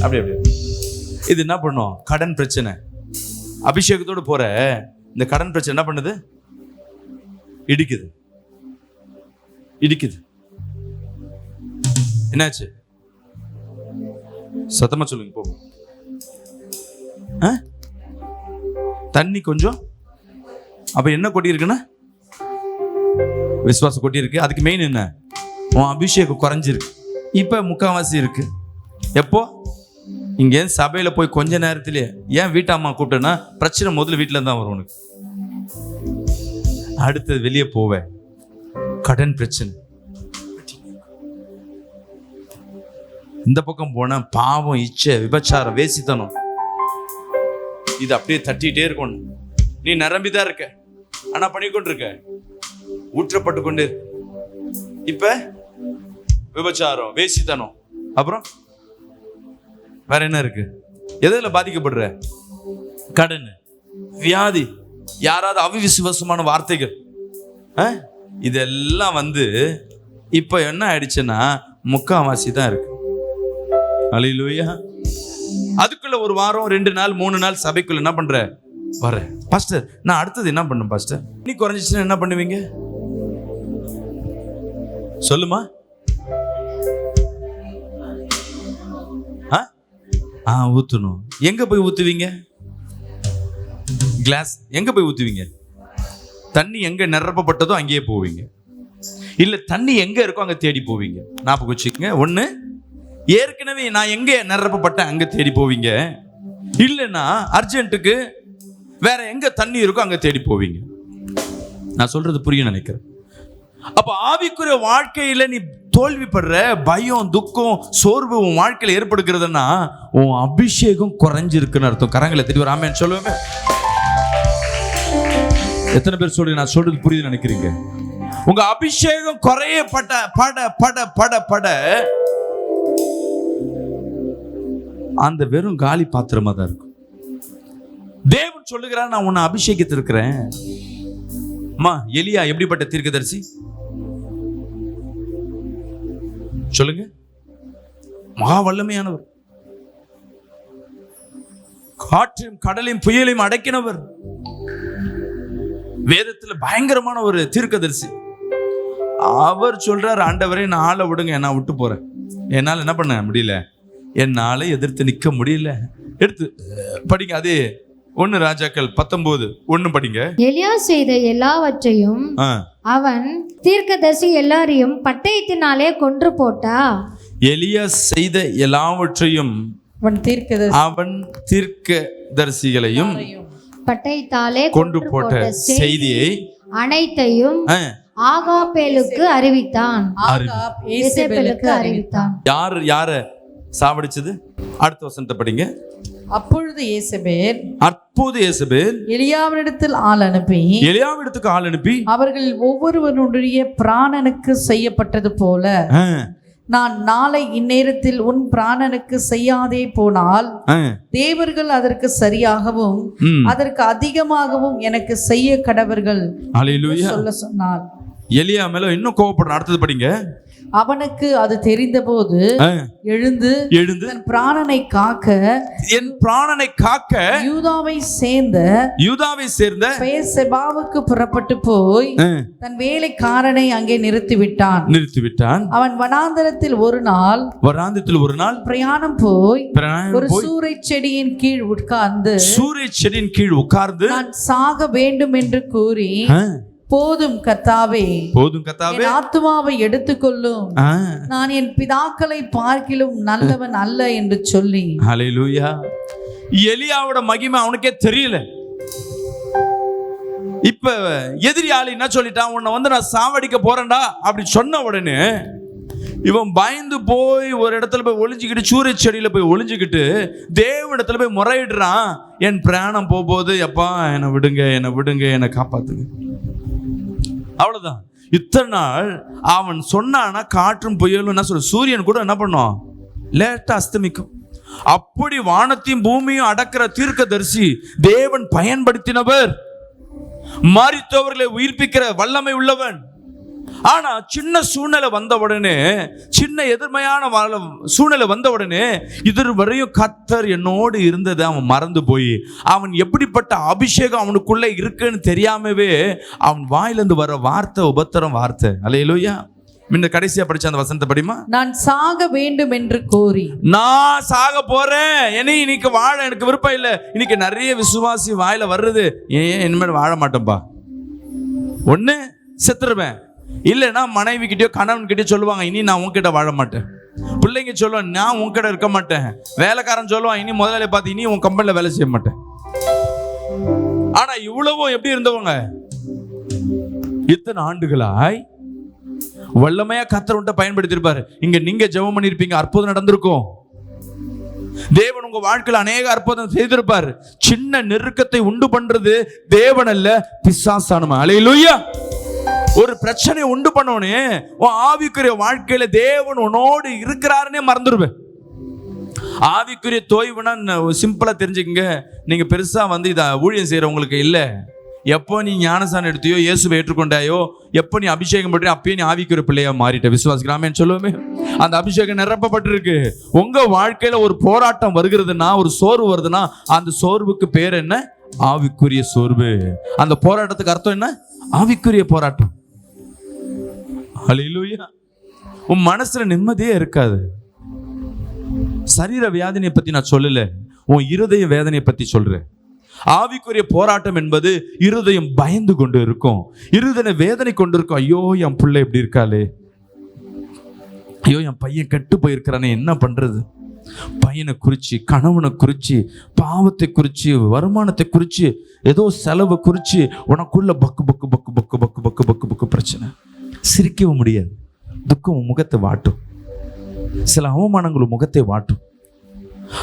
அப்படி இது என்ன பண்ணும்? கடன் பிரச்சனை. அபிஷேகத்தோடு போற இந்த கடன் பிரச்சனை என்ன பண்ணுது? இடிக்குது. என்னாச்சு? சத்தமா சொல்லுங்க. போங்க. தண்ணி கொஞ்சம் அப்ப என்ன கொட்டி இருக்குன்னா விசுவாசம் கொட்டி இருக்கு. அதுக்கு மெயின் என்ன? உன் அபிஷேகம் குறைஞ்சிருக்கு. இப்ப முக்காவாசி இருக்கு. எப்போ? இங்கே சபையில போய் கொஞ்ச நேரத்திலே ஏன் வீட்டாம்மா கூப்பிட்டேன்னா பிரச்சனை முதல்ல வீட்டுல தான் வரும் உனக்கு. அடுத்தது வெளியே போவேன், கடன் பிரச்சனை. இந்த பக்கம் போன பாவம், இச்சை, விபச்சாரம், வேசித்தனம், இது அப்படியே தட்டிட்டே இருக்கணும். நீ நிரம்பிதான் இருக்க, ஆனா பண்ணிக்கொண்டு இருக்க, ஊற்றப்பட்டு கொண்டு. இப்ப விபச்சாரம், வேசித்தனம், அப்புறம் வேற என்ன இருக்கு? எதுல பாதிக்கப்படுற? கடன், வியாதி, யாராவது அவிசுவாசமான வார்த்தைகள், இதெல்லாம் இப்ப என்ன ஆயிடுச்சுன்னா முக்காவாசி தான் இருக்கு. ஹல்லேலூயா. அதுக்குள்ள ஒரு வாரம், 2 நாள், 3 நாள் சபைக்குள்ள என்ன பண்ற? வர பாஸ்டர், நான் அடுத்தது என்ன பண்ணும் பாஸ்டர்? நீ குறைஞ்சிச்சுன்னா என்ன பண்ணுவீங்க? சொல்லுமா. ஊத்தணும். எங்க போய் ஊத்துவீங்க? கிளாஸ் எங்க போய் ஊத்துவீங்க? தண்ணி எங்க நிரப்பப்பட்டதோ அங்கேயே போவீங்க. இல்ல தண்ணி எங்க இருக்கோ அங்க தேடி போவீங்க. ஞாபகம் வச்சுக்கங்க. ஒண்ணு, ஏற்கனவே நான் எங்க நிரப்பப்பட்டேன் அங்க தேடி போவீங்க. இல்லைன்னா அர்ஜென்ட்டுக்கு வேற எங்க தண்ணி இருக்கோ அங்க தேடி போவீங்க. நான் சொல்றது புரியும் நினைக்கிறேன். அப்ப ஆவிக்குரிய வாழ்க்கையில நீ தோல்விப்படுற, பயம், துக்கம், சோர்வு உன் வாழ்க்கையில ஏற்படுகிறதுனா உன் அபிஷேகம் குறைஞ்சிருக்குன்னு அர்த்தம். கரங்களை தெரியும் ஒரு ஆமென் சொல்லுவேன். எத்தனை பேர் சொல்லி நான் சொல்றது புரியுது நினைக்கிறீங்க? உங்க அபிஷேகம் குறைய பட அந்த வெறும் காலி பாத்திரமா தான் இருக்கும். தேவன் சொல்லுகிறார், நான் உன்னை அபிஷேகித்திருக்கிறேன். அம்மா, எலியா எப்படிப்பட்ட தீர்க்கதரிசி சொல்லுங்க? மகா வல்லமையானவர், காற்றையும் கடலையும் புயலையும் அடக்கினவர், வேதத்துல பயங்கரமான ஒரு தீர்க்கதரிசி. அவர் சொல்றார், ஆண்டவரே நான் ஆளை விடுங்க, நான் விட்டு போறேன், என்னால் என்ன பண்ண முடியல, என்னால எதிர்த்து நிக்க முடியல. எடுத்து படிங்க. அதே 1 ராஜாக்கள் 19:1 படிங்க. எலியா செய்த எல்லாவற்றையும் அவன் தீர்க்கதரிசி எல்லாரையும் பட்டயத்தினாலே கொன்று போட்டா. எலியா செய்த எல்லாவற்றையும் அவன் தீர்க்கதரிசிகளையும் பட்டயத்தாலே கொன்று போட்ட செய்தியை அனைத்தையும் ஆகாபேலுக்கு அறிவித்தான். யார சாவடிச்சது? அடுத்த வசனத்தை படிங்க. அப்பொழுது இயேசபேல் எலியாவினிடத்தில் ஆள் அனுப்பி அவர்கள் ஒவ்வொருவனுடைய பிராணனுக்கு செய்யப்பட்டது போல நான் நாளை இந்நேரத்தில் உன் பிராணனுக்கு செய்யாதே போனால் தேவர்கள் அதற்கு சரியாகவும் அதற்கு அதிகமாகவும் எனக்கு செய்ய கடவர்கள் சொல்ல சொன்னார். எலியா மேல இன்னும் கோபப்படுற. அடுத்தது படிங்க. அவனுக்கு அது தெரிந்தபோது எழுந்து தன் பிராணனை காக்க என் பிராணனை காக்க யூதாவை சேர்ந்த பெயர்செபாவுக்கு புறப்பட்டு போய் தன் வேலைக்காரனை அங்கே நிறுத்திவிட்டான். அவன் வனாந்தரத்தில் ஒரு நாள் பிரயாணம் போய் ஒரு சூரைச் செடியின் கீழ் உட்கார்ந்து நான் சாக வேண்டும் என்று கூறி, போதும் கர்த்தாவே, என் ஆத்துமாவை எடுத்துக்கொள்ளும், நான் என் பிதாக்களை பார்க்கிலும் நல்லவன் அல்ல என்று சொல்லி. ஹல்லேலூயா. எலியாவோட மகிமை அவனுக்கே தெரியல. இப்ப எதிரியாளி என்ன சொல்லிட்டான், உன்னை வந்து நான் சாவடிக்க போறேன்டா அப்படி சொன்ன உடனே இவன் பயந்து போய் ஒரு இடத்துல போய் ஒளிஞ்சுக்கிட்டு, சூரிய செடியில போய் ஒளிஞ்சுக்கிட்டு தேவனிடத்துல போய் முறையிடுறான். என் பிராணம் போகும்போது, எப்பா என்னை விடுங்க, என்னை காப்பாத்துங்க. அவ்வளவுதான். இத்தனை நாள் அவன் சொன்னானா காற்றும் புயலும் என்ன சொல்ற, சூரியன் கூட என்ன பண்ணும், லேட்டா அஸ்தமிக்கும். அப்படி வானத்தையும் பூமியும் அடக்கிற தீர்க்கதரிசி தேவன் பயன்படுத்தினவர், மரித்தவர்களை உயிர்ப்பிக்கிற வல்லமை உள்ளவன். ஆனா சின்ன சூழ்நிலை வந்த உடனே, சின்ன எதிர்மையான சூழ்நிலை வந்த உடனே இதுவரையும் கர்த்தர் என்னோடு இருந்ததை அவன் மறந்து போய், அவன் எப்படிப்பட்ட அபிஷேகம் அவனுக்குள்ள இருக்குன்னு தெரியாமவே அவன் வாயிலிருந்து வர வார்த்தை உபத்திரம் வார்த்தை. அல்லேலூயா. முன்ன கடைசியா படிச்ச அந்த வசனத்தை படிமா. நான் சாக வேண்டும் என்று கோரி, நான் சாக போறேன், இன்னைக்கு வாழ எனக்கு விருப்பம் இல்லை. இன்னைக்கு நிறைய விசுவாசி வாயில வர்றது, ஏன் இனிமேல் வாழ மாட்டேன்பா, ஒண்ணு செத்துருவேன், இல்லைன்னா மனைவி கிட்டயோ கணவன் கிட்டயோ சொல்லுவாங்க, இனி நான் உன்கிட்ட வாழ மாட்டேன். பிள்ளைங்க சொல்லுவான், நான் உன்கிட்ட இருக்க மாட்டேன். வேலைக்காரன் சொல்லுவான், இனி முதலாளி பார்த்து இனி உன் கம்பெனில வேலை செய்ய மாட்டேன். ஆனா இவ்வளவும் எப்படி இருந்தவங்க, இத்தனை ஆண்டுகளாய் வல்லமையா கர்த்தர் உன்னை பயன்படுத்தியிருப்பாரு. இங்க நீங்க ஜெபம் பண்ணிருப்பீங்க, அற்புதம் நடந்திருக்கும். தேவன் உங்க வாழ்க்கையில் அநேக அற்புதம் செய்திருப்பார். சின்ன நெருக்கத்தை உண்டு பண்றது தேவன் அல்ல, பிசாசானவன். அல்லேலூயா. ஒரு பிரச்சனை உண்டு பண்ணோனே உன் ஆவிக்குரிய வாழ்க்கையில தேவன் உன்னோடு இருக்கிறாருன்னே மறந்துடுவேன். ஆவிக்குரிய தோய்வுனா சிம்பிளா தெரிஞ்சுக்கங்க, நீங்க பெருசா வந்து இதை ஊழியம் செய்யறவங்களுக்கு இல்லை. எப்போ நீ ஞானசானம் எடுத்தியோ, இயேசுவை ஏற்றுக்கொண்டாயோ, எப்போ நீ அபிஷேகம் பண்றியோ, அப்பயே நீ ஆவிக்குரிய பிள்ளையா மாறிட்ட. விசுவாசிக்கிறாமேன்னு சொல்லுவோமே, அந்த அபிஷேகம் நிரப்பப்பட்டிருக்கு. உங்க வாழ்க்கையில ஒரு போராட்டம் வருகிறதுனா, ஒரு சோர்வு வருதுன்னா, அந்த சோர்வுக்கு பேர் என்ன, ஆவிக்குரிய சோர்வு. அந்த போராட்டத்துக்கு அர்த்தம் என்ன, ஆவிக்குரிய போராட்டம். ஹல்லேலூயா. உன் மனசுல நிம்மதியே இருக்காது. சரீர வேதனையை பத்தி நான் சொல்லல, உன் இருதய வேதனையை பத்தி சொல்றேன். ஆவிக்குரிய போராட்டம் என்பது இருதயம் பயந்து கொண்டு இருக்கும், இருதய வேதனை கொண்டு இருக்கும். ஐயோ என் பிள்ளை எப்படி இருக்காளே, ஐயோ என் பையன் கெட்டு போயிருக்கிறானே, என்ன பண்றது, பையனை குறிச்சு, கணவனை குறிச்சு, பாவத்தை குறிச்சு, வருமானத்தை குறிச்சு, ஏதோ செலவை குறிச்சு உனக்குள்ள பக்கு பக்கு பக்கு பக்கு பக்கு பக்கு பக்கு பக்கு பிரச்சனை. சிரிக்கவும் முடியாது, துக்கம் முகத்தை வாட்டும், சில அவமானங்கள் முகத்தை வாட்டும்.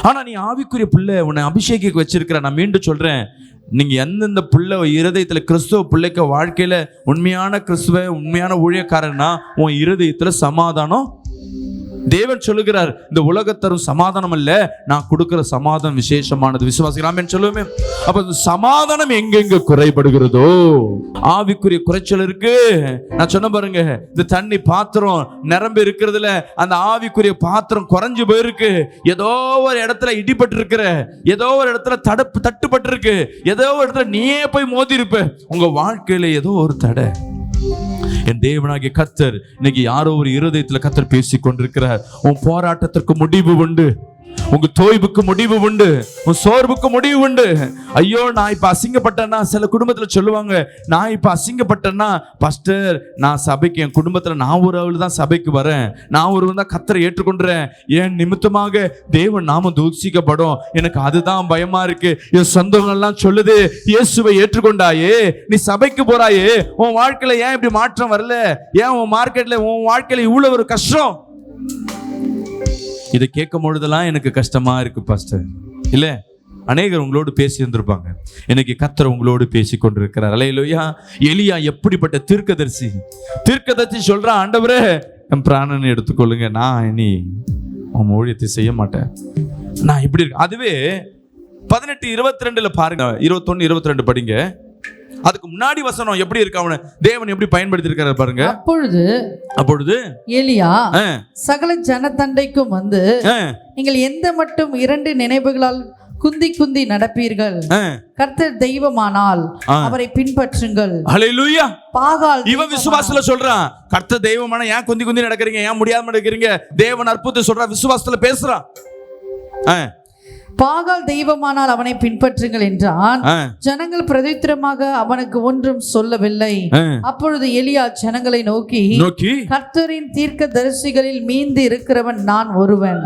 ஆனா நீ ஆவிக்குரிய பிள்ளை, உன்னை அபிஷேகிக்க வச்சிருக்கிற. நான் மீண்டும் சொல்றேன், நீங்க எந்தெந்த பிள்ளை இருதயத்துல கிறிஸ்துவ பிள்ளைக்கு வாழ்க்கையில உண்மையான கிறிஸ்துவ உண்மையான ஊழியக்காரன்னா உன் இருதயத்துல சமாதானம். தேவன் சொல்லுகிறார், இந்த உலகத்தரும் சமாதானம் அல்ல, நான் கொடுக்கிற சமாதானம் விசேஷமானது. விசுவாசிக்கலாமே சொல்லுவேன். அப்ப சமாதானம் எங்கெங்க குறைபடுகிறதோ ஆவிக்குரிய குறைச்சல் இருக்கு. நான் சொன்ன பாருங்க, இந்த தண்ணி பாத்திரம் நிரம்பி இருக்கிறதுல அந்த ஆவிக்குரிய பாத்திரம் குறைஞ்சு போயிருக்கு. ஏதோ ஒரு இடத்துல இடிபட்டு இருக்கிற, ஏதோ ஒரு இடத்துல தட்டுப்பட்டு இருக்கு, ஏதோ ஒரு இடத்துல நீயே போய் மோதி இருப்ப. உங்க வாழ்க்கையில ஏதோ ஒரு தடை. என் தேவனாகிய கர்த்தர் இன்னைக்கு யாரோ ஒரு இருதயத்துல கர்த்தர் பேசி கொண்டிருக்கிறார். உன் போராட்டத்திற்கு முடிவு உண்டு, உங்க தோய்வுக்கு முடிவு உண்டு, உன் சோர்வுக்கு முடிவு உண்டு. ஐயோ நான் இப்ப அசிங்கப்பட்டேன்னா, சில குடும்பத்துல சொல்லுவாங்க, நான் இப்ப அசிங்கப்பட்டேன்னா பாஸ்டர், நான் சபைக்கு, என் குடும்பத்துல நான் ஒரு ஆள் தான் சபைக்கு வரேன், நான் ஒரு தான் கர்த்தரை ஏற்றுக்கொண்டேன், என் நிமித்தமாக தேவன் நாமம் தூசிக்கப்படும், எனக்கு அதுதான் பயமா இருக்கு. என் சொந்தங்கள்லாம் சொல்லுது, இயேசுவை ஏற்றுக்கொண்டாயே, நீ சபைக்கு போறாயே, உன் வாழ்க்கையில ஏன் இப்படி மாற்றம் வரல, ஏன் உன் மார்க்கெட்ல உன் வாழ்க்கையில இவ்வளவு ஒரு கஷ்டம்? இதை கேட்கும் பொழுதெல்லாம் எனக்கு கஷ்டமா இருக்கு பாஸ்டர். இல்ல, அநேகர் உங்களோடு பேசி இருந்திருப்பாங்க. இன்னைக்கு கர்த்தர் உங்களோடு பேசி கொண்டிருக்கிறார். அல்லேலூயா. எலியா எப்படிப்பட்ட தீர்க்கதரிசி சொல்றான், ஆண்டவரே என் பிராணனை எடுத்துக்கொள்ளுங்க, நான் இனி உன் ஊழியத்தை செய்ய மாட்டேன், நான் இப்படி இருக்கு. அதுவே 18:22 பாருங்க, 21-22 படிங்க. அதுக்கு முன்னாடி வசனம் எப்படி இருக்கு, அவனை தேவன் எப்படி பயன்படுத்தி இருக்காரு பாருங்க. அப்பொழுது எலியா சகல ஜனத்தண்டைக்கும் வந்து, நீங்கள் எந்த மட்டும் 2 நினைவுகளால் குந்தி குந்தி நடப்பீர்கள், கர்த்தர் தெய்வமானால் அவரை பின்பற்றுங்கள். ஹல்லேலூயா. பாகால் இவன் விசுவாசத்துல சொல்றான், கர்த்தர் தெய்வமான ஏன் குந்தி குந்தி நடக்கிறீங்க, ஏன் முடியாம நடக்கிறீங்க? தேவன் அற்புதத்தை சொல்றான், விசுவாசத்துல பேசுறான். பாகால் தெய்வமானால் அவனை பின்பற்றுங்கள் என்றான். ஜனங்கள் பிரதித்திரமாக அவனுக்கு ஒன்றும் சொல்லவில்லை. அப்பொழுது எலியா ஜனங்களை நோக்கி, கர்த்தரின் தீர்க்கதரிசிகளில் மீந்து இருக்கிறவன் நான் ஒருவன்.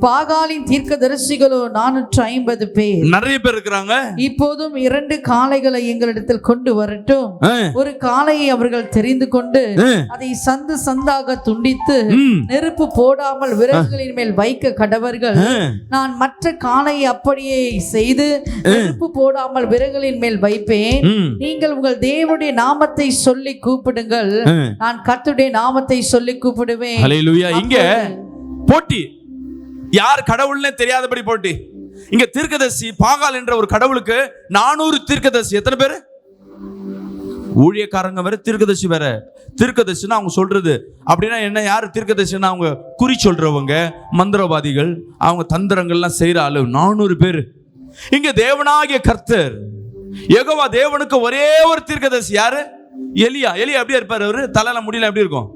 பாகாலின் தீர்க்கதரிசிகளோ 450 பேர். நிறைய பேர் இருக்கிறாங்க. இப்போதும் 2 காளைகளை எங்களிடத்தில் கொண்டு வரட்டும். ஒரு காளையை அவர்கள் தெரிந்து கொண்டு அதை சந்து சந்தாக துண்டித்து நெருப்பு போடாமல் விறகுகளின் மேல் வைக்க கடவர்கள். நான் மற்ற காளையை அப்படியே செய்து நெருப்பு போடாமல் விறகுகளின் மேல் வைப்பேன். நீங்கள் உங்கள் தேவனுடைய நாமத்தை சொல்லி கூப்பிடுங்கள், நான் கர்த்தருடைய நாமத்தை சொல்லி கூப்பிடுவேன். ஹல்லேலூயா. இங்க போட்டி, யார் கடவுள்னே தெரியாதபடி போட்டி. இங்க தீர்க்கதரிசி பாகால் என்ற ஒரு கடவுளுக்கு 400 தீர்க்கதரிசி. எத்தனை பேரு? ஊழியக்காரங்க வேற, தீர்க்கதரிசி வேற. தீர்க்கதரிசினா அவங்க சொல்றது அப்படின்னா என்ன? யாரு தீர்க்கதரிசினா அவங்க குறி சொல்றவங்க, மந்திரவாதிகள், அவங்க தந்திரங்கள்லாம் செய்யற ஆளு. 400 பேர். இங்க தேவனாகிய கர்த்தர் யெகோவா தேவனுக்கு ஒரே ஒரு தீர்க்கதரிசி. யாரு? எலியா. எலியா எப்படியா இருப்பாரு? அவரு தலையில முடியல எப்படி இருக்கும்?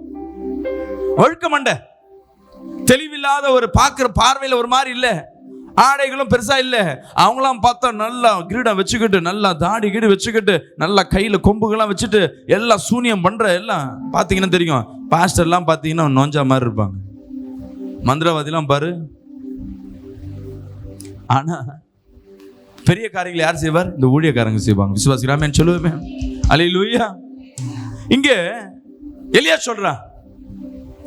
ஒழுக்க மண்டை, தெளிவில்லாத ஒரு பார்க்கிற பார்வையில் ஒரு மாதிரி இல்லை, ஆடைகளும் பெருசா இல்லை. அவங்களாம் பார்த்தா நல்லா கிரீடம் வச்சுக்கிட்டு, நல்லா தாடி கீடு வச்சுக்கிட்டு, நல்லா கையில கொம்புகள்லாம் வச்சுட்டு, எல்லாம் சூனியம் பண்ற எல்லாம் பார்த்தீங்கன்னா தெரியும். பாஸ்டர்லாம் பார்த்தீங்கன்னா நோஞ்சா மாதிரி இருப்பாங்க. மந்திரவாதிலாம் பாரு. ஆனா பெரிய காரியங்களை யார் செய்வார்? இந்த ஊழியக்காரங்க செய்வாங்க. விசுவாசிக்கிறாமேன்னு சொல்லுவேன். அல்லேலூயா. இங்க எலியா சொல்றான்,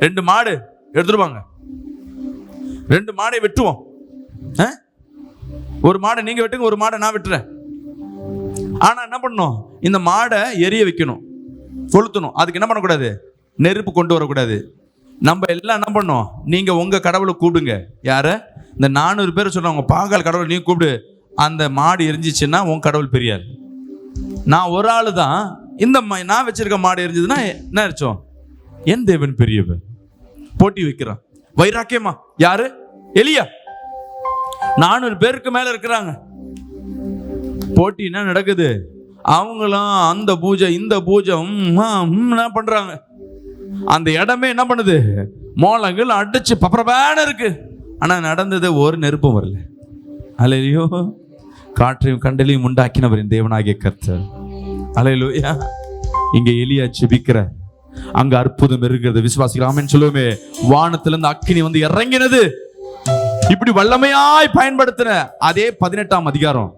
2 மாடு எடுத்துருவாங்க, 2 மாடை வெட்டுவோம். ஒரு மாடை நீங்க வெட்டுங்க, ஒரு மாடை நான் வெட்டுறேன். ஆனா என்ன பண்ணணும்? இந்த மாடை எரிய வைக்கணும், கொளுத்தணும். அதுக்கு என்ன பண்ணக்கூடாது? நெருப்பு கொண்டு வரக்கூடாது. நம்ம எல்லாம் என்ன பண்ணோம்? நீங்க உங்க கடவுளை கூப்பிடுங்க. யார? இந்த 400 பேர் சொல்றாங்க, பாகால் கடவுளை நீ கூப்பிடு. அந்த மாடு எரிஞ்சிச்சுன்னா உன் கடவுள் பெரியார். நான் ஒரு ஆளு தான். இந்த நான் வச்சிருக்க மாடு எரிஞ்சதுன்னா என்ன அர்த்தம்? என் தேவன் பெரியவர். போட்டி வைக்கிறான் வைராக்கியமா. யாரு? எலியா. 400 பேருக்கு மேல இருக்கிறாங்க. போட்டி என்ன நடக்குது? அவங்களும் அந்த பூஜை இந்த பூஜை என்ன பண்றாங்க? அந்த இடமே என்ன பண்ணுது? மோளங்கள் அடிச்சு பப்பரபான இருக்கு. ஆனா நடந்தது ஒரு நெருப்பும் வரல. அல்லேலூயா. காற்றையும் கண்டலையும் உண்டாக்கினவரின் தேவனாகிய கர்த்தர். அல்லேலூயா. இங்க எலியா ஜெபிக்கிற, அங்க அற்புதம் இருக்கிறது. விசுவாசிக்கிறாமேன்னு சொல்லுவோமே. வானத்திலிருந்து அக்கினி வந்து இறங்கினது. இப்படி வல்லமையாய் பயன்படுத்தின அதே 18ஆம் அதிகாரம்,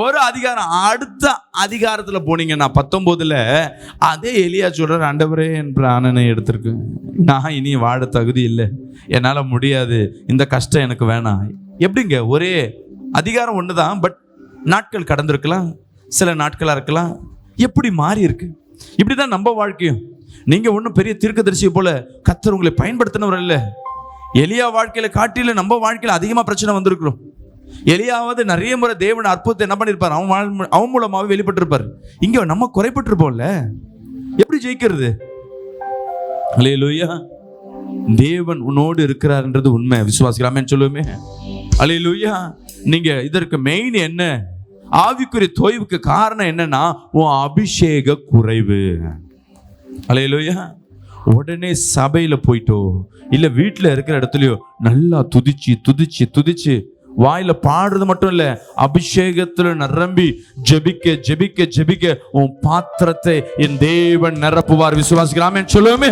ஒரு அதிகாரம், அடுத்த அதிகாரத்துல போனீங்கன்னா 19ல அதே எலியா சொல்ற, ஆண்டவரே என் பிராணனை எடுத்திருக்கு, நான் இனி வாழ தகுதி இல்லை, என்னால முடியாது, இந்த கஷ்டம் எனக்கு வேணாம். எப்படிங்க? ஒரே அதிகாரம் ஒண்ணுதான், பட் நாட்கள் கடந்திருக்கலாம், சில நாட்களா இருக்கலாம். எப்படி மாறி இருக்கு? இப்படிதான் நம்ம வாழ்க்கையும். நீங்க ஒன்றும் பெரிய தீர்க்கதரிசியை போல கர்த்தர் உங்களை பயன்படுத்தினவர் இல்லை. எலியா வாழ்க்கையில காட்டில நம்ம வாழ்க்கையில அதிகமா பிரச்சனை வந்திருக்கிறோம். எலியாவது நிறைய முறை தேவன் அற்புதத்தை என்ன பண்ணிருப்பார்? அவன் மூலமாவே வெளிப்பட்டிருப்பார். இங்க நம்ம குறைப்பட்டிருப்போம்ல, எப்படி ஜெயிக்கிறது? அல்லேலூயா. தேவன் உன்னோடு இருக்கிறார்ன்றது உண்மை. விசுவாசிக்கலாமேன்னு சொல்லுவோமே. அல்லேலூயா. நீங்க இதற்கு மெயின் என்ன? ஆவிக்குரிய தோய்வுக்கு காரணம் என்னன்னா உன் அபிஷேக குறைவு. அல்லேலூயா. உடனே சபையில போயிட்டோ இல்ல வீட்டுல இருக்கிற இடத்துலயோ நல்லா துதிச்சு துதிச்சு துதிச்சு வாயில பாடுறது மட்டும் இல்ல, அபிஷேகத்துல நிரம்பி ஜெபிக்க ஜெபிக்க ஜெபிக்க உன் பாத்திரத்தை என் தேவன் நிரப்புவார். விசுவாசிக்கலாமேன்னு சொல்லுவோமே.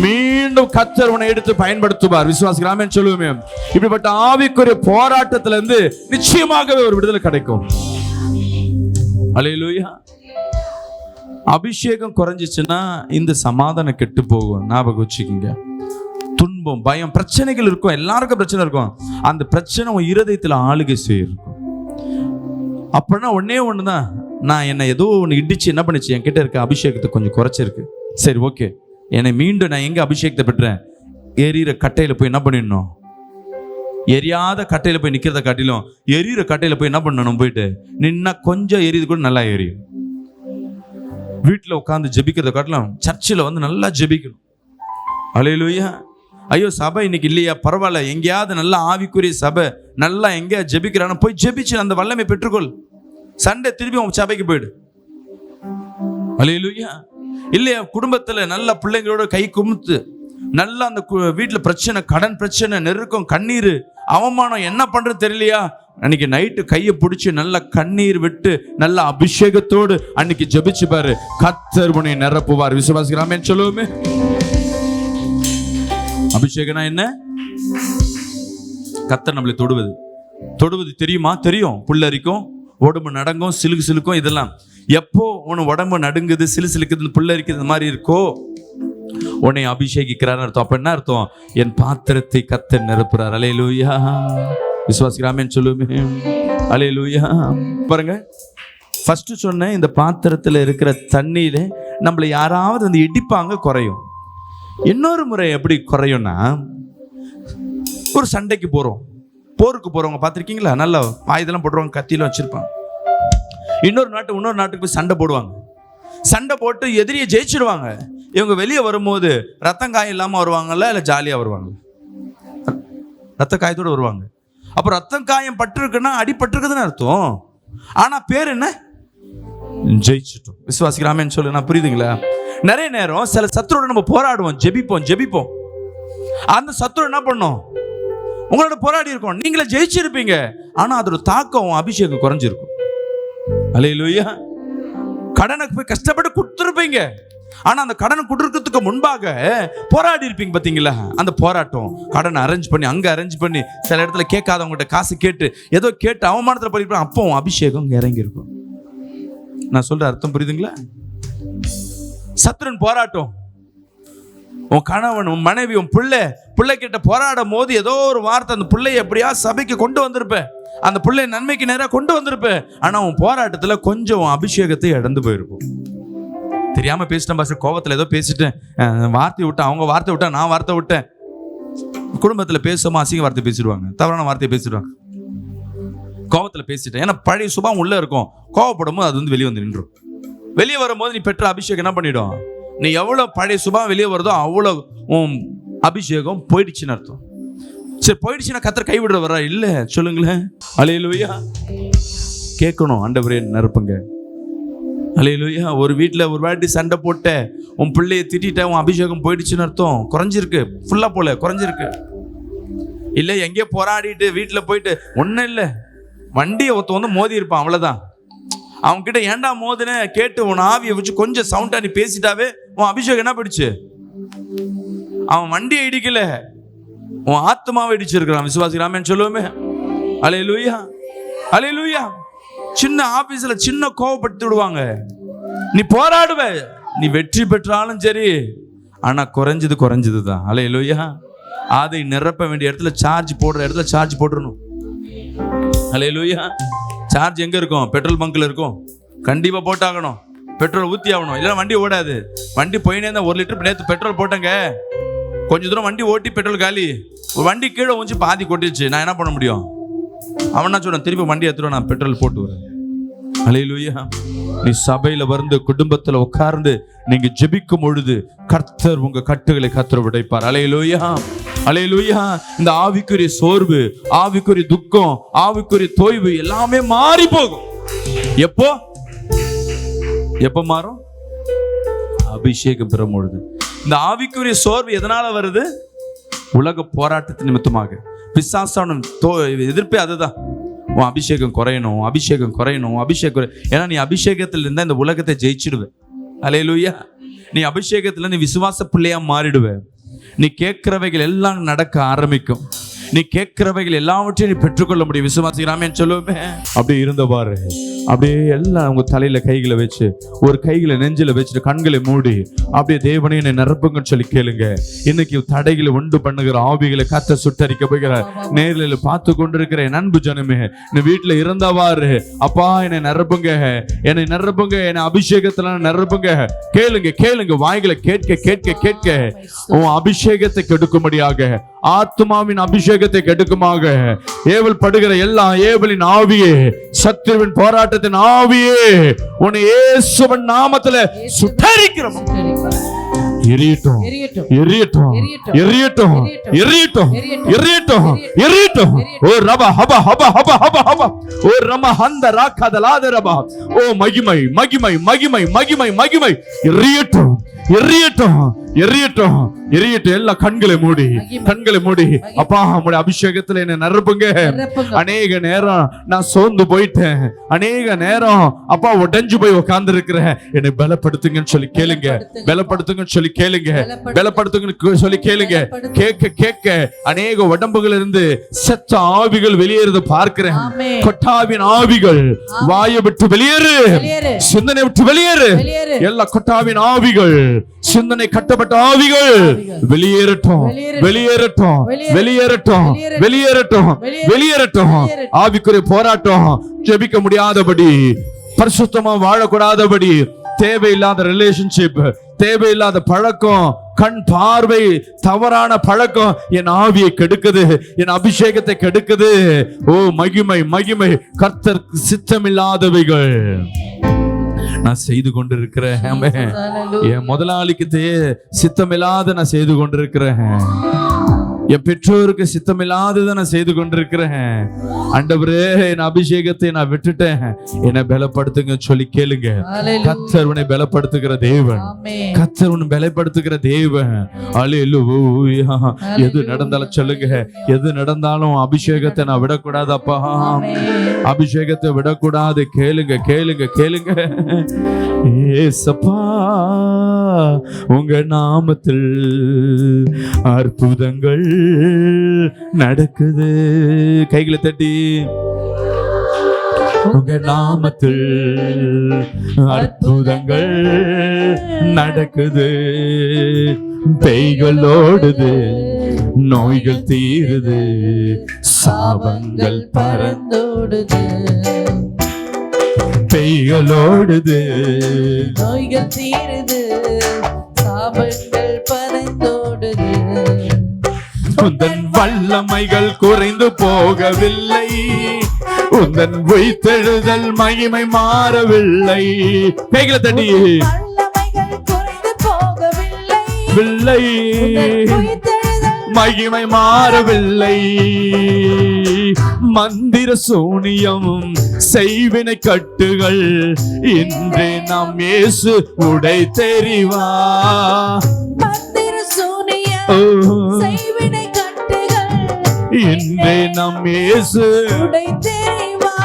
மீண்டும் கர்த்தர் உன்னை எடுத்து பயன்படுத்துவார். விசுவாசிக்கலாமேன்னு சொல்லுவோமே. இப்படிப்பட்ட ஆவிக்குரிய போராட்டத்துல இருந்து நிச்சயமாகவே ஒரு விடுதலை கிடைக்கும். அல்லேலூயா. அபிஷேகம் குறைஞ்சிச்சுன்னா இந்த சமாதானம் கெட்டு போகும். ஞாபகம் வச்சுக்கோங்க. துன்பம், பயம், பிரச்சனைகள் இருக்கும். எல்லாருக்கும் பிரச்சனை இருக்கும். அந்த பிரச்சனை உன் இருதயத்தில் ஆளுகை செய்யிருக்கும். அப்படின்னா ஒன்னே ஒண்ணுதான், நான் என்ன ஏதோ ஒன்று இடிச்சு என்ன பண்ணிச்சு, என்கிட்ட இருக்க அபிஷேகத்தை கொஞ்சம் குறைச்சிருக்கு. சரி, ஓகே, என்னை மீண்டும் நான் எங்க அபிஷேகத்தை பெற்றேன்? எரியிற கட்டையில போய் என்ன பண்ணிடணும்? எரியாத கட்டையில போய் நிக்கிறத காட்டிலும் எரியிற கட்டையில போய் என்ன பண்ணணும்? போயிட்டு நின்னா கொஞ்சம் எரியுது கூட நல்லா எரியும். வீட்டில் உட்காந்து ஜெபிக்கிறத காட்டலாம் சர்ச்சில் வந்து நல்லா ஜெபிக்கணும். அல்லேலூயா. ஐயோ சபை இன்னைக்கு இல்லையா, பரவாயில்ல, எங்கேயாவது நல்ல ஆவிக்குரிய சபை நல்லா எங்கேயா ஜெபிக்கிறான போய் ஜெபிச்சு அந்த வல்லமை பெற்றுக்கொள். சண்டே திருப்பி உன் சபைக்கு போயிடு. அல்லேலூயா. இல்லையா குடும்பத்துல நல்ல பிள்ளைங்களோட கை கும்பிட்டு நல்லா அந்த வீட்டுல பிரச்சனை, கடன் பிரச்சனை, நெருக்கம், கண்ணீர், அவமானம், என்ன பண்றது தெரியலையா, அன்னைக்கு நைட்டு கையை பிடிச்சி நல்ல கண்ணீர் விட்டு நல்ல அபிஷேகத்தோடு அன்னைக்கு ஜெபிச்சு பாரு, கர்த்தர் உன்னை நிரப்புவார். விசுவாசிக்கலாமே சொல்லுவோமே. அபிஷேகம்னா என்ன? கர்த்தர் நம்மளை தொடுவது தெரியுமா? தெரியும். புல்லரிக்கும், உடம்பு நடங்கும், சிலுக்கும், இதெல்லாம் எப்போ உன் உடம்பு நடுங்குது, சிலுக்குது, புல்லரிக்குது, இந்த மாதிரி இருக்கோ உன்னை அபிஷேகிக்கிறார் அர்த்தம். அப்ப என்ன அர்த்தம்? என் பாத்திரத்தை கர்த்தர் நிரப்புறார். அல்லேலூயா. விசுவாசிக்கலாமேன்னு சொல்லுமே. அல்லேலூயா. பாருங்க, ஃபர்ஸ்ட் சொன்ன இந்த பாத்திரத்துல இருக்கிற தண்ணியில நம்மளை யாராவது வந்து இடிப்பாங்க, குறையும். இன்னொரு முறை எப்படி குறையும்னா, ஒரு சண்டைக்கு போறோம், போருக்கு போறவங்க பார்த்துருக்கீங்களா? நல்லா ஆயுதெல்லாம் போட்டுருவாங்க, கத்தியெல்லாம் வச்சிருப்பாங்க. இன்னொரு நாட்டுக்கு போய் சண்டை போடுவாங்க. சண்டை போட்டு எதிரியை ஜெயிச்சிடுவாங்க. இவங்க வெளியே வரும்போது ரத்தம் காயம் இல்லாமல் வருவாங்கல்ல, இல்லை ஜாலியாக வருவாங்க? ரத்த காயத்தோடு வருவாங்க. அப்போ ரத்தம் காயம் பட்டிருக்குன்னா அடிபட்டிருக்குதுன்னு அர்த்தம். ஆனால் பேர் என்ன? ஜெயிச்சிட்டோம். விசுவாசிக்கலாமேன்னு சொல்லு. நான் புரியுதுங்களா? நிறைய நேரம் சில சத்துருவோட நம்ம போராடுவோம், ஜெபிப்போம். அந்த சத்துரு என்ன பண்ணோம்? உங்களோட போராடி இருக்கோம், நீங்களே ஜெயிச்சிருப்பீங்க. ஆனால் அதோட தாக்கம், அபிஷேகம் குறைஞ்சிருக்கும். அல்லேலூயா. கடனுக்கு போய் கஷ்டப்பட்டு கொடுத்துருப்பீங்க, ஆனா அந்த கடனை கொடுக்கறதுக்கு முன்பாக போராடி இருப்பீங்க. பார்த்தீங்களா? அந்த போராட்டம், கடனை அரேஞ்ச் பண்ணி, அங்கே அரேஞ்ச் பண்ணி, சில இடத்துல கேட்காதவங்ககிட்ட காசு கேட்டு, ஏதோ கேட்டு அவமானத்தில் பண்ணிருப்பேன். அப்போ அபிஷேகம் இறங்கி இருக்கும். நான் சொல்ற அர்த்தம் புரியுதுங்களா? சத்துருன் போராட்டம், உன் கணவன், உன் மனைவி, உன் பிள்ளை கிட்ட போராடும் போது ஏதோ ஒரு வார்த்தை அந்த பிள்ளைய எப்படியா சபைக்கு கொண்டு வந்திருப்ப, அந்த பிள்ளை நன்மைக்கு நேராக கொண்டு வந்திருப்ப. ஆனா உன் போராட்டத்துல கொஞ்சம் அபிஷேகத்தை இழந்து போயிருக்கும். தெரியாம பேசிட்டேன் பாஸ்டர், கோவத்துல ஏதோ பேசிட்டேன், வார்த்தை விட்டேன், அவங்க வார்த்தை விட்டா, நான் வார்த்தை விட்டேன். குடும்பத்துல பேசாம அசிங்க வார்த்தை பேசிடுவாங்க, தவறான வார்த்தையை பேசிடுவாங்க. கோவத்துல பேசிட்டேன், ஏன்னா பழைய சுபாவம் உள்ள இருக்கும். கோவப்படும் போது அது வந்து வெளியே வந்து நின்றும். வெளியே வரும்போது நீ பெற்ற அபிஷேகம் என்ன பண்ணிடும்? நீ எவ்வளவு பழைய சுபாவம் வெளியே வருதோ அவ்வளோ உன் அபிஷேகம் போயிடுச்சுன்னு அர்த்தம். சரி, போயிடுச்சுன்னா கர்த்தர் கைவிடுற வர இல்ல, சொல்லுங்களேன். அல்லேலூயா. கேட்கணும், ஆண்டவரே நிரப்புங்க. அல்லேலூயா. ஒரு வீட்டில் ஒரு வாட்டி சண்டை போட்ட, உன் பிள்ளைய திட்டிட்ட, உன் அபிஷேகம் போயிடுச்சுன்னு அர்த்தம். குறைஞ்சிருக்கு, ஃபுல்லா போல குறைஞ்சிருக்கு. இல்லை எங்கேயோ போராடிட்டு வீட்டில் போயிட்டு ஒன்றும் இல்லை, வண்டியை ஒருத்த வந்து மோதி இருப்பான், அவ்வளோதான். அவங்க கிட்ட ஏண்டா மோதுன்னு கேட்டு உன் ஆவியை வச்சு கொஞ்சம் சவுண்டா நீ பேசிட்டாவே உன் அபிஷேகம் என்ன போயிடுச்சு? அவன் வண்டியை இடிக்கல, உன் ஆத்மாவை இடிச்சிருக்கிறான். விசுவாசிக்கலாமேன்னு சொல்லுவோமே. அல்லேலூயா. அல்லேலூயா. சின்ன ஆபீஸ்ல சின்ன கோவப்படுத்தி விடுவாங்க, நீ போராடுவ, நீ வெற்றி பெற்றாலும் சரி, ஆனா குறைஞ்சது தான். அல்லேலூயா. அதை நிரப்ப வேண்டிய இடத்துல, சார்ஜ் போடுற இடத்துல சார்ஜ் போட்டுறணும். அல்லேலூயா. சார்ஜ் எங்க இருக்கும்? பெட்ரோல் பங்க்ல இருக்கும். கண்டிப்பா போட்டாகணும், பெட்ரோல் ஊத்தி ஆகணும், இல்லைன்னா வண்டி ஓடாது. வண்டி போயினே இருந்தா 1 லிட்டர் நேற்று பெட்ரோல் போட்டேங்க, கொஞ்ச தூரம் வண்டி ஓட்டி பெட்ரோல் காலி, வண்டி கீழே ஊஞ்சி பாதி கொட்டிடுச்சு, நான் என்ன பண்ண முடியும்? அவனா சொல்றான், திருப்பி வண்டி எடுத்துருவோம், நான் பெட்ரோல் போட்டு வரேன். அல்லேலூயா. நீ சபையில வந்து குடும்பத்துல உட்கார்ந்து நீங்க ஜெபிக்கும் பொழுது கர்த்தர் உங்க கட்டுகளை கர்த்தர் உடைப்பார். அல்லேலூயா. அல்லேலூயா. இந்த ஆவிக்குரிய சோர்வு, ஆவிக்குரிய துக்கம், ஆவிக்குரிய தோய்வு எல்லாமே மாறி போகும். எப்போ மாறும்? அபிஷேகம் பெறும் பொழுது. இந்த ஆவிக்குரிய சோர்வு எதனால வருது? உலக போராட்டத்தின் நிமித்தமாக. பிசாசான எதிர்ப்பே அதுதான். உன் அபிஷேகம் குறையணும், ஏன்னா நீ அபிஷேகத்தில் இருந்தா இந்த உலகத்தை ஜெயிச்சிடுவ. அல்லேலூயா. நீ அபிஷேகத்துல நீ விசுவாச பிள்ளையா மாறிடுவ. நீ கேட்கிறவைகள் எல்லாம் நடக்க ஆரம்பிக்கும். நீ கேட்கிறவைகள் எல்லாவற்றையும் நீ பெற்றுக்கொள்ள முடியும். விசுவாசிக்கலாமேன்னு சொல்லுவோமே. அப்படியே இருந்தவாறு அப்படியே எல்லாம் உங்க தலையில கைகளை வச்சு, ஒரு கைகளை நெஞ்சில வச்சுட்டு, கண்களை மூடி அப்படியே தேவனை என்னை நிரப்புங்கன்னு சொல்லி கேளுங்க. இன்னைக்கு தடைகளை உண்டு பண்ணுகிற ஆவிகளை கர்த்தர் சுட்டரிக்க போகிறார். நேரில் பார்த்து கொண்டிருக்கிற என் அன்பு ஜனமே, நீ வீட்டுல இருந்தவாறு அப்பா என்னை நிரப்புங்க, என்னை நிரப்புங்க, என்னை அபிஷேகத்துல நிரப்புங்க. கேளுங்க கேளுங்க, வாய்களை கேட்க கேட்க கேட்க உன் அபிஷேகத்தை கெடுக்கும்படியாக, ஆத்மாவின் அபிஷேகத்தை கெடுக்குமாக ஏவல் படுகிற எல்லா ஏவலின் ஆவியே, சத்துருவின் போராட்டத்தின் ஆவியே, உன்னை இயேசுவின் நாமத்துல சுட்டரிக்கிறோம். எரியட்டும் எரியட்டும் எரியட்டும் எரியட்டும் எரியட்டும் எரியட்டும். ஓ ரபா ஹபா ஹபா ஹபா ஹபா ஹபா. ஓ ரம ஹந்த ராகதலாத ரபா. ஓ மகிமை மகிமை மகிமை மகிமை மகிமை. எரியட்டும் எரியட்டும் எரியட்டும் எரியட்டும். எல்லா கண்களை மூடி கண்களை மூடி அப்பா உம்முடைய அபிஷேகத்துல என்ன நிரப்புங்க. அநேக நேரம் நான் சோர்ந்து போயிட்டேன், அநேக நேரம் அப்பா உடைஞ்சு போய் உட்கார்ந்து இருக்கிறேன். என்னை பலப்படுத்துங்கன்னு சொல்லி கேளுங்க, பலப்படுத்துங்கன்னு சொல்லி கேளுங்க, பலப்படுத்துங்கன்னு சொல்லி கேளுங்க. கேட்க கேட்க அநேக உடம்புகள் இருந்து செத்த ஆவிகள் வெளியேறது பார்க்கிறேன். கொட்டாவின் ஆவிகள் வாயை விட்டு வெளியேறு, சிந்தனை விட்டு வெளியேறு. எல்லா கொட்டாவின் ஆவிகள், சிந்தனை கட்டப்பட்ட ஆவிகள் வெளியேறட்டும் வெளியேறட்டும் வெளியேறட்டும் வெளியேறட்டும் வெளியேறட்டும். ஆவிக்குரிய போராட்டம், ஜெபிக்க முடியாதபடி, பரிசுத்தமா வாழக்கூடாதபடி, தேவையில்லாத ரிலேஷன்ஷிப், தேவையில்லாத பழக்கம், கண் பார்வை, தவறான பழக்கம் என் ஆவியை கெடுக்குது, என் அபிஷேகத்தை கெடுக்குது. ஓ மகிமை மகிமை. கர்த்தர் சித்தமில்லாதவைகள் நான் செய்து கொண்டிருக்கிறேன். என் முதலாளிக்கு சித்தமில்லாத நான் செய்து கொண்டிருக்கிறேன். என் பெற்றோருக்கு சித்தமில்லாததை நான் செய்து கொண்டிருக்கிறேன். ஆண்டவரே என் அபிஷேகத்தை நான் விட்டுட்டேன், என்னை பலப்படுத்துங்க சொல்லி கேளுங்க. கர்த்தர் உன்னை பலப்படுத்துகிற தேவன், கர்த்தர் உன்னை பலப்படுத்துகிற தேவன். அல்லேலூயா. எது நடந்தாலும் சொல்லுங்க, எது நடந்தாலும் அபிஷேகத்தை நான் விடக்கூடாது அப்பா, அபிஷேகத்தை விடக்கூடாது. கேளுங்க கேளுங்க கேளுங்க. ஏசப்பா உங்க நாமத்தில் அற்புதங்கள் நடக்குது. கைகளை தட்டி, உங்க நாமத்தில் அற்புதங்கள் நடக்குது. பேய்கள் ஓடுது, நோய்கள் தீருது, சாபங்கள் பறந்தோடுது. பேய்கள் ஓடுது, நோய்கள் தீருது, சாபங்கள் பறந்தோடுது. உந்தன் வல்லமைகள் குறைந்து போகவில்லை, உந்தன் உயிர்த்தெழுதல் மகிமை மாறவில்லை. கைகளை தட்டி, வல்லமைகள் குறைந்து போகவில்லை, வில்லை மகிமை மாறவில்லை. மந்திர சூனியம் செய்வினை கட்டுகள் இன்றே நாம் இயேசு உடை தெரிவா. மந்திர சூனியம் செய்வினை கட்டுகள் இன்றே நாம் இயேசு உடை தெரிவா.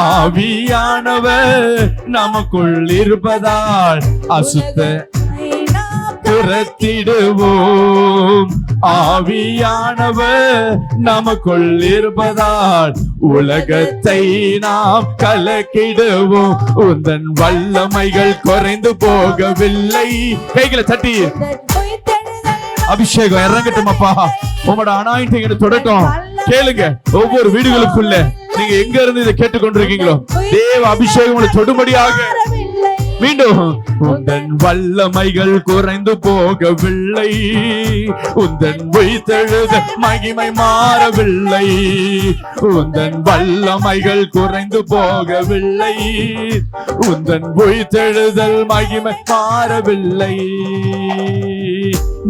ஆவியானவர் நமக்குள் இருப்பதால் அசுத்த துரத்திடுவோம். ஆவியானவர் நமக்குள் இருப்பதால் உலகத்தை நாம் கலக்கிடுவோம். உந்தன் வல்லமைகள் குறைந்து போகவில்லை. கைகளை தட்டி, அபிஷேகம் இறங்கட்டும் அப்பா, உங்களோட அனாயிண்டிங் தொடட்டும். கேளுங்க, ஒவ்வொரு வீடுகளுக்குள்ள நீங்க எங்க இருந்து இதை கேட்டுக்கொண்டிருக்கீங்களோ, தேவ அபிஷேகம் உங்களை தொடும்படியாக மீண்டும். உந்தன் வல்லமைகள் குறைந்து போகவில்லை, உந்தன் உயிர்த்தெழுத மகிமை மாறவில்லை. உந்தன் வல்லமைகள் குறைந்து போகவில்லை, உந்தன் உயிர்த்தெழுதல் மகிமை மாறவில்லை.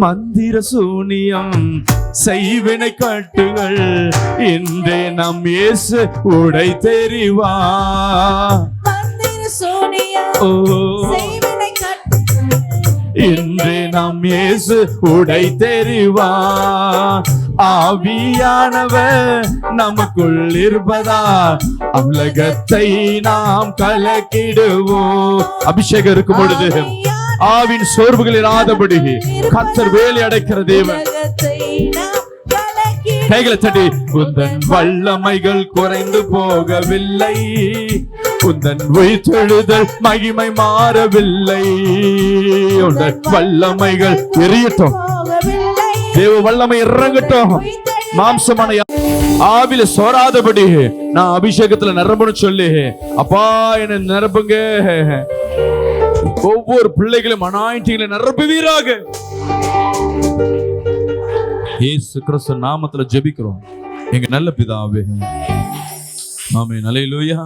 மந்திர சூனியம் செய்வினை கட்டுகள் இன்றே நம் இயேசு உடை தெரிவா. இன்று நம் இயேசு உடை தெரிவா. ஆவியானவர் நமக்குள் இருப்பதா உலகத்தை நாம் கலக்கிடுவோம். அபிஷேகம் இருக்கும் பொழுது ஆவின் சோர்வுகள் இராதபடி கர்த்தர் வேலை அடைக்கிற தேவன். கைகளை தட்டி உந்தன் வல்லமைகள் குறைந்து போகவில்லை, உந்தன் உயிர்த்தெழுதல் மகிமை மாறவில்லை. உந்தன் வல்லமைகள் எரியட்டும், தேவ வல்லமை இறங்கட்டும். மாம்சமான ஆவில சோராதபடி நான் அபிஷேகத்துல நிரம்பணும் சொல்லி, அப்பா என்ன நிரப்புங்க. ஒவ்வொரு பிள்ளைகளும் அனாயிண்டிங்ல நிரப்புவீராக. இயேசு கிறிஸ்து நாமத்துல ஜெபிக்கிறோம் எங்க நல்ல பிதாவே, ஆமென். அல்லேலூயா.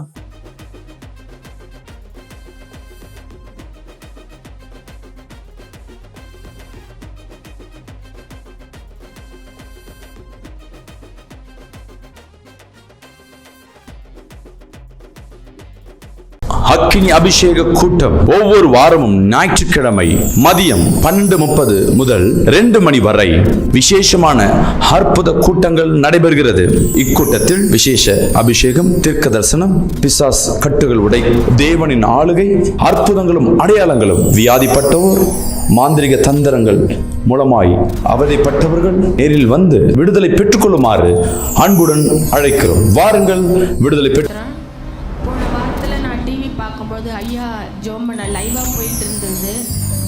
அக்கினி அபிஷேக கூட்டம் ஒவ்வொரு வாரமும் ஞாயிற்றுக்கிழமை மதியம் 12:30 முதல் 2 மணி வரை விசேஷமான அற்புத கூட்டங்கள் நடைபெறுகிறது. இக்கூட்டத்தில் விசேஷ அபிஷேகம், தீர்க்க தரிசனம், பிசாஸ் கட்டுகள் உடை, தேவனின் ஆளுகை, அற்புதங்களும் அடையாளங்களும், வியாதிப்பட்டோர் மாந்திரிக தந்திரங்கள் மூலமாய் அவதிப்பட்டவர்கள் நேரில் வந்து விடுதலை பெற்றுக்கொள்ளுமாறு அன்புடன் அழைக்கிறோம். வாருங்கள், விடுதலை பெற்று. பார்க்கும்போது ஐயா ஜோம் பண்ண லைவாக போயிட்டு இருந்தது.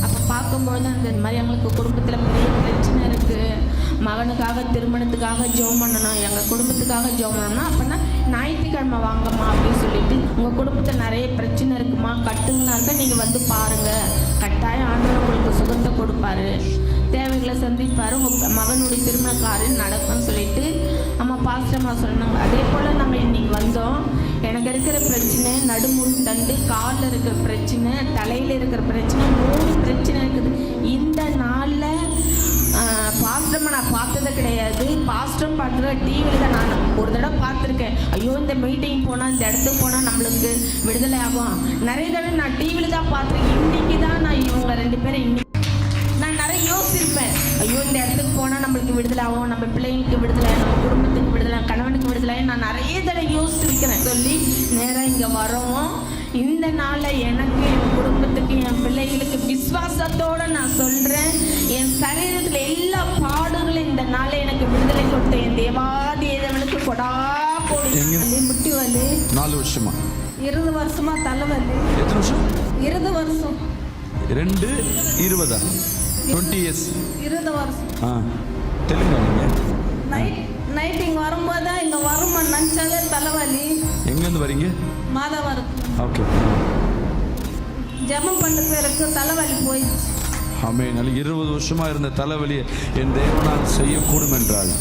அப்போ பார்க்கும்போது அந்த மாதிரி எங்களுக்கு குடும்பத்தில் பெரிய பிரச்சனை இருக்குது, மகனுக்காக திருமணத்துக்காக ஜோம் பண்ணணும், எங்கள் குடும்பத்துக்காக ஜோம் பண்ணணும்னா அப்போனா ஞாயிற்றுக்கிழமை வாங்கம்மா அப்படின்னு சொல்லிட்டு, உங்கள் குடும்பத்தில் நிறைய பிரச்சனை இருக்குமா, கட்டுங்கனாக்க நீங்கள் வந்து பாருங்கள், கட்டாயம் ஆண்டவர் உங்களுக்கு சுகத்தை கொடுப்பாரு, தேவைகளை சந்திப்பார், உங்கள் மகனுடைய திருமண காரியம் நடக்கும்னு சொல்லிட்டு அம்மா பாஸ்டம்மா சொன்னாங்க. அதே போல் நாங்கள் இன்றைக்கி வந்தோம். எனக்கு இருக்கிற பிரச்சனை நடுமுடி தண்டு, காலில் இருக்கிற பிரச்சனை, தலையில் இருக்கிற பிரச்சனை, 3 பிரச்சனை இருக்குது. இந்த நாளில் பாஸ்டம்மா நான் பார்த்தது கிடையாது. பாஸ்டம் பார்க்குற டிவியில் தான் நான் ஒரு தடவை பார்த்துருக்கேன். ஐயோ இந்த மீட்டிங் போனால், இந்த இடத்துக்கு போனால் நம்மளுக்கு விடுதலை ஆகும். நிறைய தடவை நான் டிவியில் தான் பார்த்துருக்கேன். இன்றைக்கி தான் நான் இவங்க 2 பேரும் இன்னைக்கு நான் நிறைய யோசிச்சிருப்பேன். ஐயோ இந்த இடத்துக்கு போனால் நம்மளுக்கு விடுதலை ஆகும், நம்ம பிள்ளைங்களுக்கு விடுதலை, நம்ம குடும்பத்துக்கு விடுதலை, கணவனுக்கு விடுதலை, நான் நிறைய தடவை யோசிச்சிருக்கிறேன் சொல்லி நேராக இங்கே வரோம். இந்த நாளில் எனக்கு, என் குடும்பத்துக்கு, என் பிள்ளைகளுக்கு விசுவாசத்தோடு நான் சொல்கிறேன், என் சரீரத்தில் எல்லா பாடுகளும் இந்த நாளில் எனக்கு விடுதலை கொடுத்த என் தேவாதி தேவனுக்கு கொடா போடு. முட்டி வலி 4 வருஷமா, 20 வருஷமா தலைவலி. எத்தனை வருஷம்? 20 வருஷம். 2 20 20 இயர்ஸ். 20 வருஷம். தெலுங்கு நீங்க? நைட் இங்கே வரும்போது தான் இங்கே வருமா நினச்சாலே தலைவலி. எங்கேருந்து வரீங்க? மாதவரம். ஓகே. ஜெபம் பண்ண பேருக்கு தலைவலி போயிடுச்சு. ஆமென். 20 வருஷமா இருந்த தலைவலியை என் தேவனால் செய்யக்கூடும் என்றால்